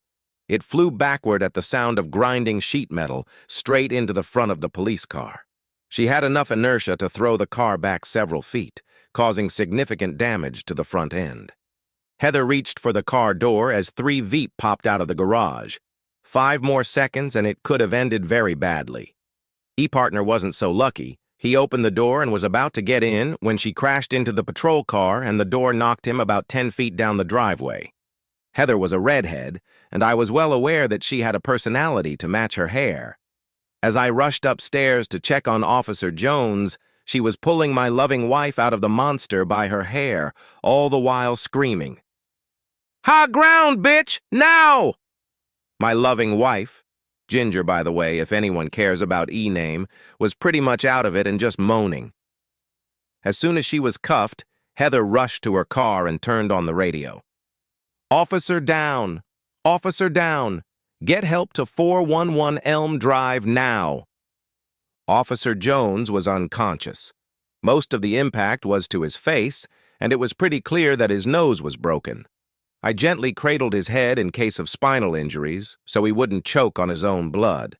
It flew backward at the sound of grinding sheet metal, straight into the front of the police car. She had enough inertia to throw the car back several feet, causing significant damage to the front end. Heather reached for the car door as 3 Veep popped out of the garage. 5 more seconds and it could have ended very badly. E-partner wasn't so lucky. He opened the door and was about to get in when she crashed into the patrol car and the door knocked him about 10 feet down the driveway. Heather was a redhead, and I was well aware that she had a personality to match her hair. As I rushed upstairs to check on Officer Jones, she was pulling my loving wife out of the monster by her hair, all the while screaming, "High ground, bitch! Now!" My loving wife, Ginger, by the way, if anyone cares about E-name, was pretty much out of it and just moaning. As soon as she was cuffed, Heather rushed to her car and turned on the radio. "Officer down! Officer down! Get help to 411 Elm Drive now!" Officer Jones was unconscious. Most of the impact was to his face, and it was pretty clear that his nose was broken. I gently cradled his head in case of spinal injuries, so he wouldn't choke on his own blood.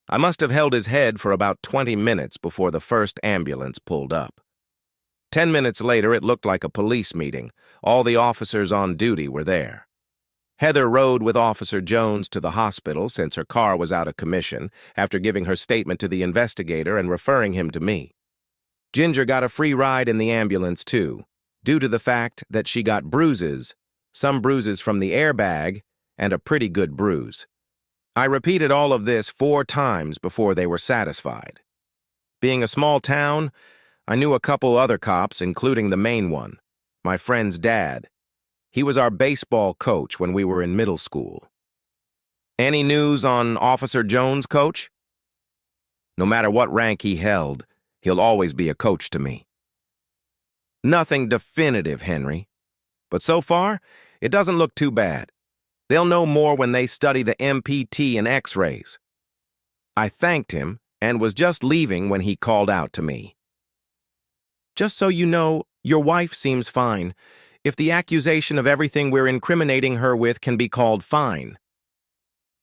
I must have held his head for about 20 minutes before the first ambulance pulled up. 10 minutes later, it looked like a police meeting. All the officers on duty were there. Heather rode with Officer Jones to the hospital since her car was out of commission after giving her statement to the investigator and referring him to me. Ginger got a free ride in the ambulance, too, due to the fact that she got bruises, some bruises from the airbag, and a pretty good bruise. I repeated all of this 4 times before they were satisfied. Being a small town, I knew a couple other cops, including the main one, my friend's dad. He was our baseball coach when we were in middle school. "Any news on Officer Jones, Coach?" No matter what rank he held, he'll always be a coach to me. "Nothing definitive, Henry. But so far, it doesn't look too bad. They'll know more when they study the MPT and X-rays." I thanked him and was just leaving when he called out to me. "Just so you know, your wife seems fine. If the accusation of everything we're incriminating her with can be called fine.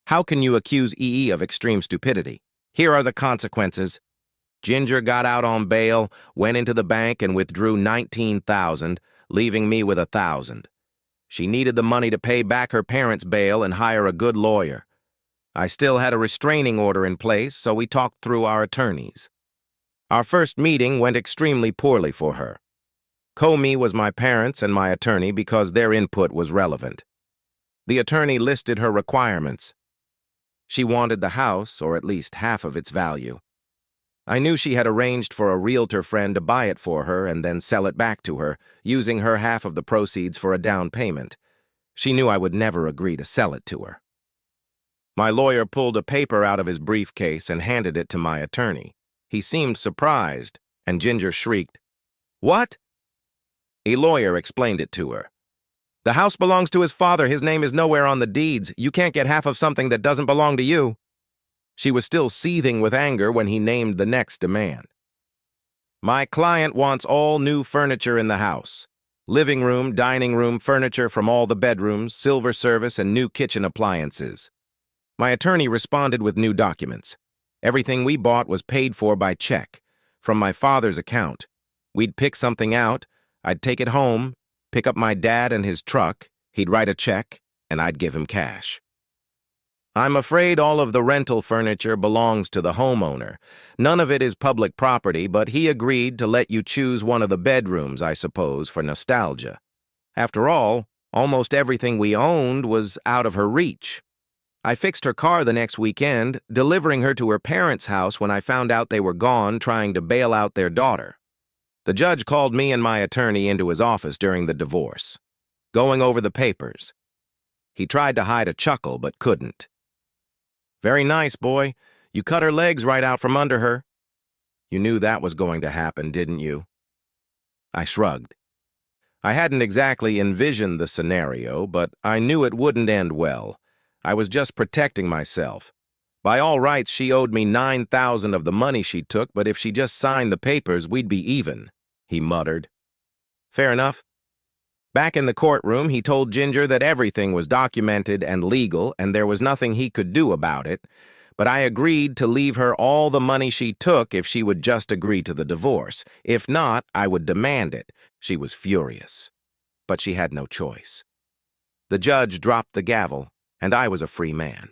How can you accuse EE of extreme stupidity? Here are the consequences." Ginger got out on bail, went into the bank and withdrew $19,000, leaving me with $1,000. She needed the money to pay back her parents' bail and hire a good lawyer. I still had a restraining order in place, so we talked through our attorneys. Our first meeting went extremely poorly for her. Comey was my parents and my attorney because their input was relevant. The attorney listed her requirements. She wanted the house, or at least half of its value. I knew she had arranged for a realtor friend to buy it for her and then sell it back to her, using her half of the proceeds for a down payment. She knew I would never agree to sell it to her. My lawyer pulled a paper out of his briefcase and handed it to my attorney. He seemed surprised, and Ginger shrieked, "What?" A lawyer explained it to her. "The house belongs to his father. His name is nowhere on the deeds. You can't get half of something that doesn't belong to you." She was still seething with anger when he named the next demand. "My client wants all new furniture in the house. Living room, dining room, furniture from all the bedrooms, silver service, and new kitchen appliances." My attorney responded with new documents. Everything we bought was paid for by check, from my father's account. We'd pick something out, I'd take it home, pick up my dad and his truck, he'd write a check, and I'd give him cash. "I'm afraid all of the rental furniture belongs to the homeowner. None of it is public property, but he agreed to let you choose one of the bedrooms, I suppose, for nostalgia. After all, almost everything we owned was out of her reach. I fixed her car the next weekend, delivering her to her parents' house when I found out they were gone trying to bail out their daughter." The judge called me and my attorney into his office during the divorce, going over the papers. He tried to hide a chuckle, but couldn't. "Very nice, boy. You cut her legs right out from under her. You knew that was going to happen, didn't you?" I shrugged. I hadn't exactly envisioned the scenario, but I knew it wouldn't end well. I was just protecting myself. By all rights, she owed me $9,000 of the money she took, but if she just signed the papers, we'd be even, he muttered. Fair enough. Back in the courtroom, he told Ginger that everything was documented and legal and there was nothing he could do about it, but I agreed to leave her all the money she took if she would just agree to the divorce. If not, I would demand it. She was furious, but she had no choice. The judge dropped the gavel, and I was a free man.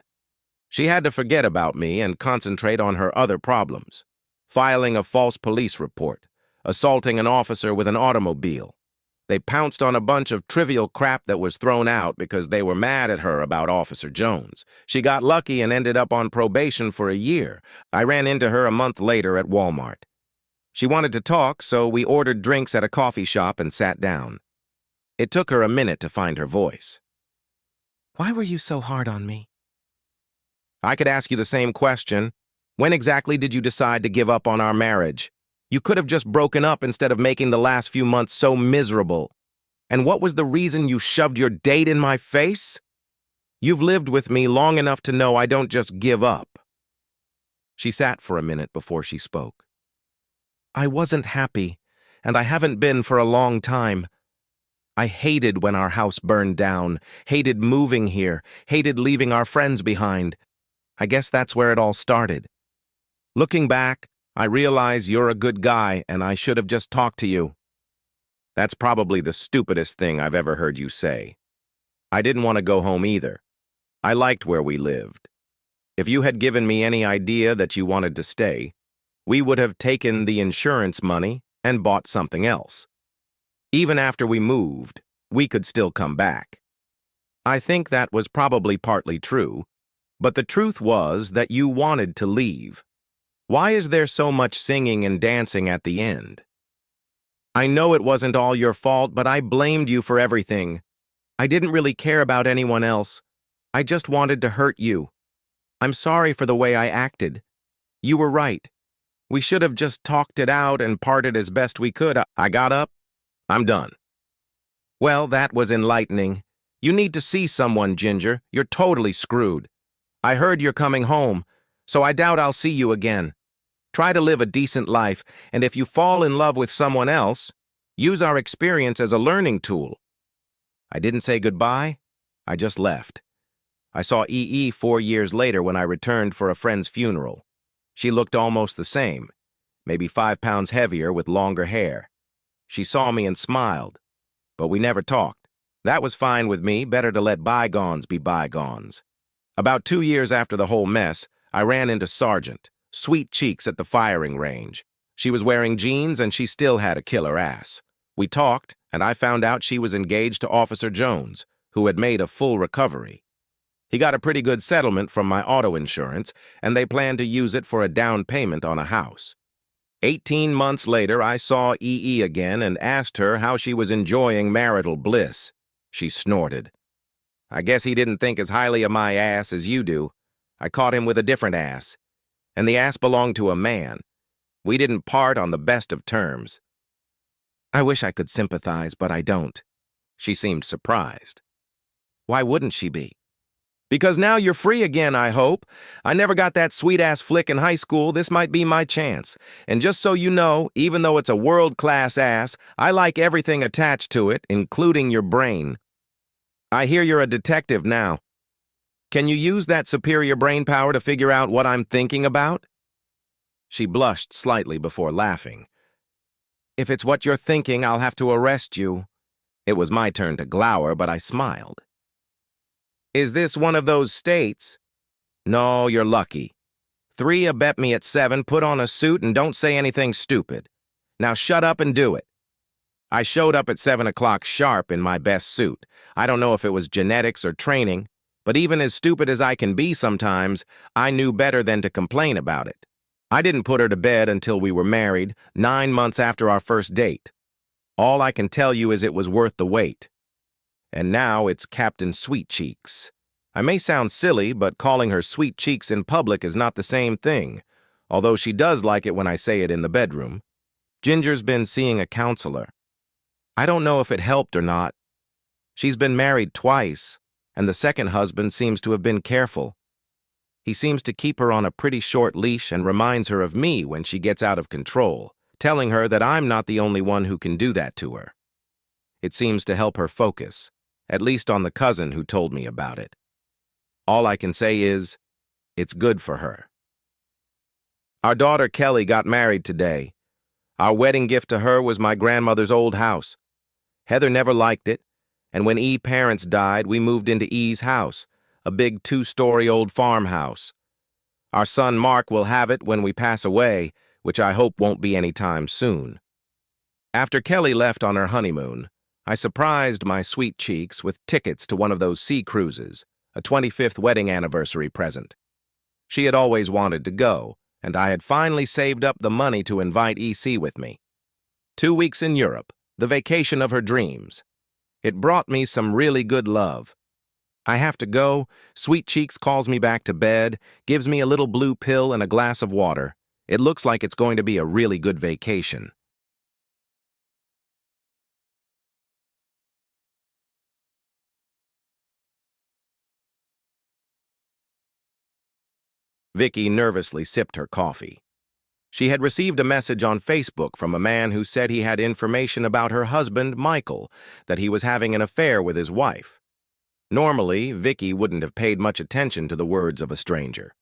She had to forget about me and concentrate on her other problems: filing a false police report, assaulting an officer with an automobile. They pounced on a bunch of trivial crap that was thrown out because they were mad at her about Officer Jones. She got lucky and ended up on probation for a year. I ran into her a month later at Walmart. She wanted to talk, so we ordered drinks at a coffee shop and sat down. It took her a minute to find her voice. Why were you so hard on me? I could ask you the same question. When exactly did you decide to give up on our marriage? You could have just broken up instead of making the last few months so miserable. And what was the reason you shoved your date in my face? You've lived with me long enough to know I don't just give up. She sat for a minute before she spoke. I wasn't happy, and I haven't been for a long time. I hated when our house burned down, hated moving here, hated leaving our friends behind. I guess that's where it all started. Looking back, I realize you're a good guy and I should have just talked to you. That's probably the stupidest thing I've ever heard you say. I didn't want to go home either. I liked where we lived. If you had given me any idea that you wanted to stay, we would have taken the insurance money and bought something else. Even after we moved, we could still come back. I think that was probably partly true, but the truth was that you wanted to leave. Why is there so much singing and dancing at the end? I know it wasn't all your fault, but I blamed you for everything. I didn't really care about anyone else. I just wanted to hurt you. I'm sorry for the way I acted. You were right. We should have just talked it out and parted as best we could. I got up. I'm done. Well, that was enlightening. You need to see someone, Ginger. You're totally screwed. I heard you're coming home, so I doubt I'll see you again. Try to live a decent life, and if you fall in love with someone else, use our experience as a learning tool. I didn't say goodbye. I just left. I saw EE 4 years later when I returned for a friend's funeral. She looked almost the same, maybe 5 pounds heavier with longer hair. She saw me and smiled, but we never talked. That was fine with me, better to let bygones be bygones. About 2 years after the whole mess, I ran into Sargent, sweet cheeks at the firing range. She was wearing jeans and she still had a killer ass. We talked, and I found out she was engaged to Officer Jones, who had made a full recovery. He got a pretty good settlement from my auto insurance, and they planned to use it for a down payment on a house. 18 months later, I saw EE again and asked her how she was enjoying marital bliss. She snorted. I guess he didn't think as highly of my ass as you do. I caught him with a different ass. And the ass belonged to a man. We didn't part on the best of terms. I wish I could sympathize, but I don't. She seemed surprised. Why wouldn't she be? Because now you're free again, I hope. I never got that sweet-ass flick in high school. This might be my chance. And just so you know, even though it's a world-class ass, I like everything attached to it, including your brain. I hear you're a detective now. Can you use that superior brain power to figure out what I'm thinking about? She blushed slightly before laughing. If it's what you're thinking, I'll have to arrest you. It was my turn to glower, but I smiled. Is this one of those states? No, you're lucky. 3 bet me at 7, put on a suit, and don't say anything stupid. Now shut up and do it. I showed up at 7 o'clock sharp in my best suit. I don't know if it was genetics or training, but even as stupid as I can be sometimes, I knew better than to complain about it. I didn't put her to bed until we were married, 9 months after our first date. All I can tell you is it was worth the wait. And now it's Captain Sweet Cheeks. I may sound silly, but calling her Sweet Cheeks in public is not the same thing, although she does like it when I say it in the bedroom. Ginger's been seeing a counselor. I don't know if it helped or not. She's been married twice, and the second husband seems to have been careful. He seems to keep her on a pretty short leash and reminds her of me when she gets out of control, telling her that I'm not the only one who can do that to her. It seems to help her focus, at least on the cousin who told me about it. All I can say is, it's good for her. Our daughter Kelly got married today. Our wedding gift to her was my grandmother's old house. Heather never liked it, and when E's parents died, we moved into E's house, a big 2-story old farmhouse. Our son Mark will have it when we pass away, which I hope won't be any time soon. After Kelly left on her honeymoon, I surprised my sweet cheeks with tickets to one of those sea cruises, a 25th wedding anniversary present. She had always wanted to go, and I had finally saved up the money to invite EC with me. 2 weeks in Europe, the vacation of her dreams. It brought me some really good love. I have to go. Sweet Cheeks calls me back to bed, gives me a little blue pill and a glass of water. It looks like it's going to be a really good vacation. Vicky nervously sipped her coffee. She had received a message on Facebook from a man who said he had information about her husband, Michael, that he was having an affair with his wife. Normally, Vicky wouldn't have paid much attention to the words of a stranger.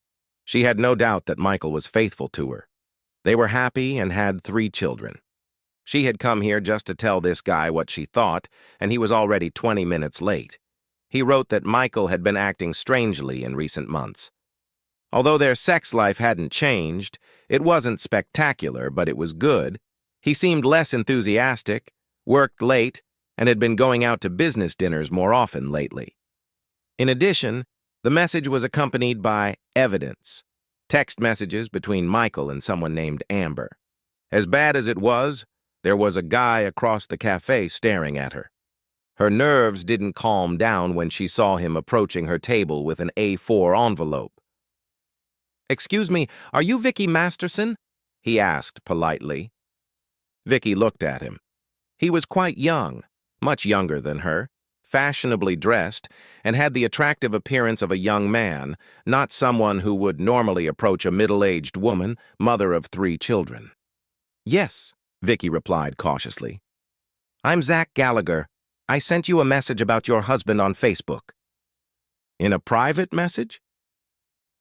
She had no doubt that Michael was faithful to her. They were happy and had 3 children. She had come here just to tell this guy what she thought, and he was already 20 minutes late. He wrote that Michael had been acting strangely in recent months. Although their sex life hadn't changed, it wasn't spectacular, but it was good. He seemed less enthusiastic, worked late, and had been going out to business dinners more often lately. In addition, the message was accompanied by evidence, text messages between Michael and someone named Amber. As bad as it was, there was a guy across the cafe staring at her. Her nerves didn't calm down when she saw him approaching her table with an A4 envelope. "Excuse me, are you Vicky Masterson?" he asked politely. Vicky looked at him. He was quite young, much younger than her, fashionably dressed, and had the attractive appearance of a young man, not someone who would normally approach a middle-aged woman, mother of 3 children. "Yes," Vicky replied cautiously. "I'm Zach Gallagher. I sent you a message about your husband on Facebook." "In a private message?"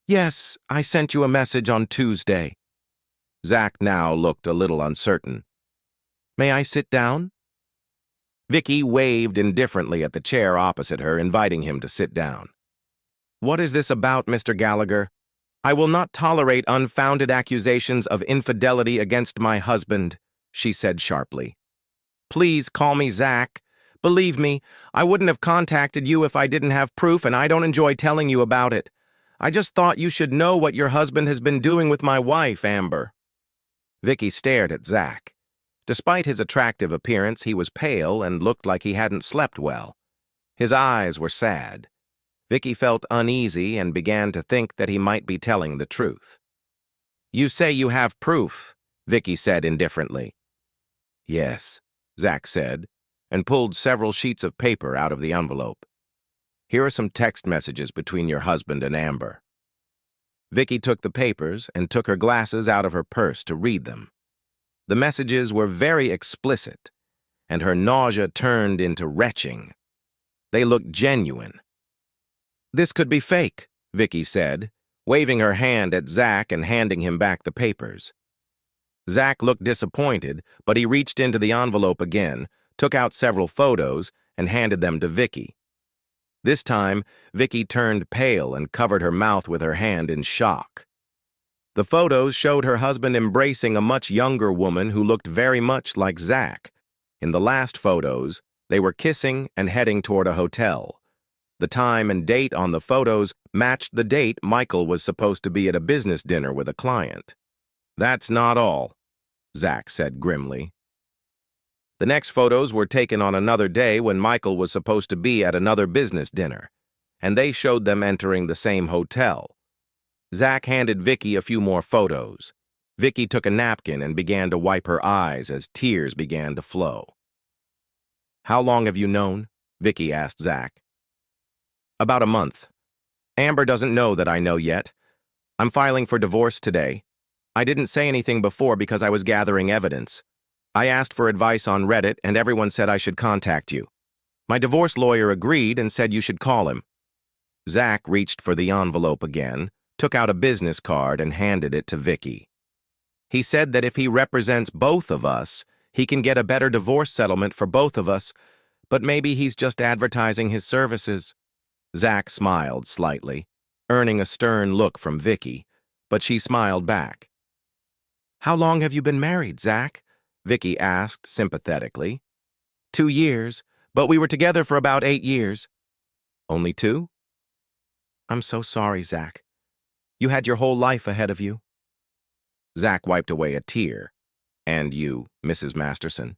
"Yes, I sent you a message on Tuesday." Zach now looked a little uncertain. "May I sit down?" Vicky waved indifferently at the chair opposite her, inviting him to sit down. "What is this about, Mr. Gallagher? I will not tolerate unfounded accusations of infidelity against my husband," she said sharply. "Please call me Zach. Believe me, I wouldn't have contacted you if I didn't have proof, and I don't enjoy telling you about it. I just thought you should know what your husband has been doing with my wife, Amber." Vicky stared at Zach. Despite his attractive appearance, he was pale and looked like he hadn't slept well. His eyes were sad. Vicky felt uneasy and began to think that he might be telling the truth. "You say you have proof," Vicky said indifferently. "Yes," Zach said, and pulled several sheets of paper out of the envelope. "Here are some text messages between your husband and Amber." Vicky took the papers and took her glasses out of her purse to read them. The messages were very explicit, and her nausea turned into retching. They looked genuine. "This could be fake," Vicky said, waving her hand at Zach and handing him back the papers. Zach looked disappointed, but he reached into the envelope again, took out several photos, and handed them to Vicky. This time, Vicky turned pale and covered her mouth with her hand in shock. The photos showed her husband embracing a much younger woman who looked very much like Zach. In the last photos, they were kissing and heading toward a hotel. The time and date on the photos matched the date Michael was supposed to be at a business dinner with a client. "That's not all," Zach said grimly. The next photos were taken on another day when Michael was supposed to be at another business dinner, and they showed them entering the same hotel. Zach handed Vicky a few more photos. Vicky took a napkin and began to wipe her eyes as tears began to flow. How long have you known? Vicky asked Zach. About a month. Amber doesn't know that I know yet. I'm filing for divorce today. I didn't say anything before because I was gathering evidence. I asked for advice on Reddit and everyone said I should contact you. My divorce lawyer agreed and said you should call him. Zach reached for the envelope again, took out a business card and handed it to Vicky. He said that if he represents both of us, he can get a better divorce settlement for both of us, but maybe he's just advertising his services. Zach smiled slightly, earning a stern look from Vicky, but she smiled back. How long have you been married, Zach? Vicky asked sympathetically. 2 years, but we were together for about 8 years. Only 2? I'm so sorry, Zach. You had your whole life ahead of you. Zach wiped away a tear. And you, Mrs. Masterson?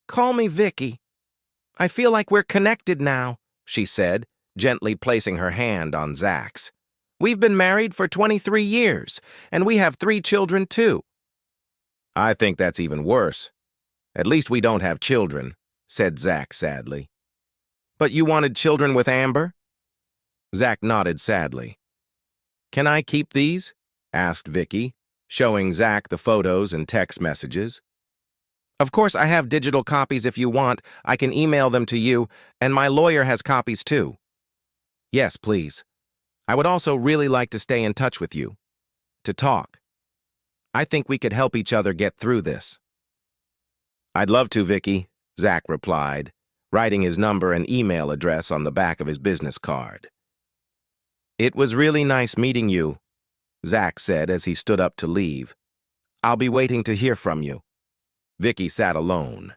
Call me Vicky. I feel like we're connected now, she said, gently placing her hand on Zach's. We've been married for 23 years, and we have 3 children, too. I think that's even worse. At least we don't have children, said Zach sadly. But you wanted children with Amber? Zach nodded sadly. Can I keep these? Asked Vicky, showing Zach the photos and text messages. Of course, I have digital copies if you want. I can email them to you, and my lawyer has copies too. Yes, please. I would also really like to stay in touch with you. To talk. I think we could help each other get through this. I'd love to, Vicky, Zach replied, writing his number and email address on the back of his business card. It was really nice meeting you, Zach said as he stood up to leave. I'll be waiting to hear from you. Vicky sat alone,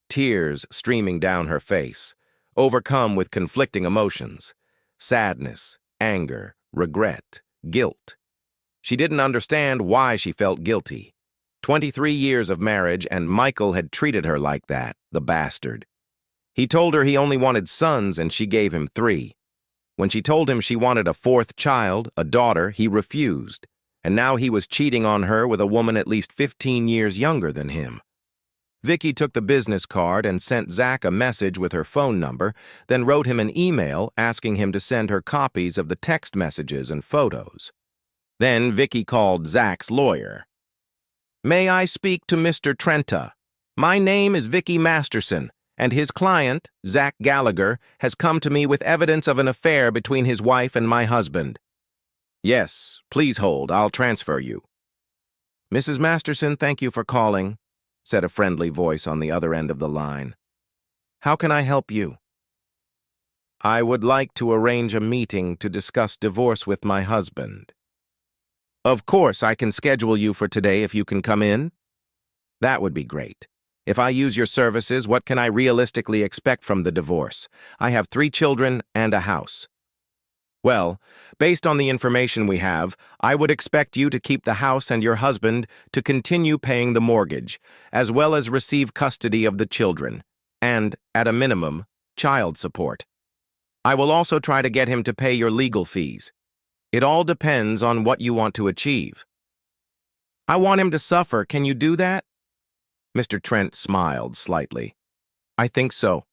tears streaming down her face, overcome with conflicting emotions, sadness, anger, regret, guilt. She didn't understand why she felt guilty. 23 years of marriage, and Michael had treated her like that, the bastard. He told her he only wanted sons, and she gave him 3. When she told him she wanted a 4th child, a daughter, he refused, and now he was cheating on her with a woman at least 15 years younger than him. Vicky took the business card and sent Zach a message with her phone number, then wrote him an email asking him to send her copies of the text messages and photos. Then Vicky called Zach's lawyer. May I speak to Mr. Trenta? My name is Vicky Masterson, and his client, Zach Gallagher, has come to me with evidence of an affair between his wife and my husband. Yes, please hold. I'll transfer you. Mrs. Masterson, thank you for calling, said a friendly voice on the other end of the line. How can I help you? I would like to arrange a meeting to discuss divorce with my husband. Of course, I can schedule you for today if you can come in. That would be great. If I use your services, what can I realistically expect from the divorce? I have 3 children and a house. Well, based on the information we have, I would expect you to keep the house and your husband to continue paying the mortgage, as well as receive custody of the children, and, at a minimum, child support. I will also try to get him to pay your legal fees. It all depends on what you want to achieve. I want him to suffer. Can you do that? Mr. Trent smiled slightly. I think so.